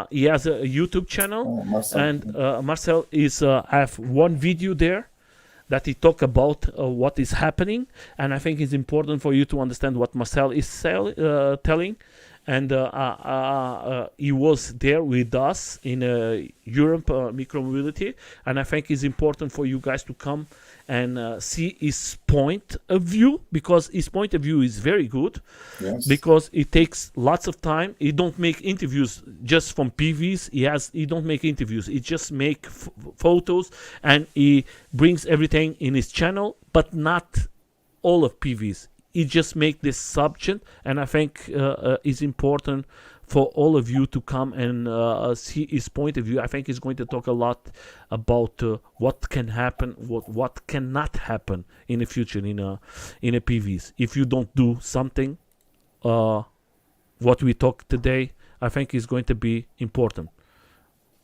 He has a YouTube channel, and Marcel is have one video there that he talk about what is happening, and I think it's important for you to understand what Marcel is telling. And he was there with us in Europe Micromobility, and I think it's important for you guys to come and see his point of view, because his point of view is very good. Yes. Because it takes lots of time. He don't make interviews just from PVs. He don't make interviews. He just make photos, and he brings everything in his channel, but not all of PVs. He just make this subject, and I think it's important for all of you to come and see his point of view. I think he's going to talk a lot about what can happen, what cannot happen in the future in a PVs if you don't do something. What we talk today, I think is going to be important.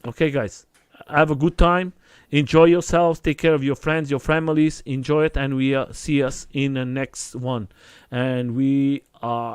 Okay, guys, have a good time. Enjoy yourselves. Take care of your friends, your families. Enjoy it, and we see us in the next one. And we are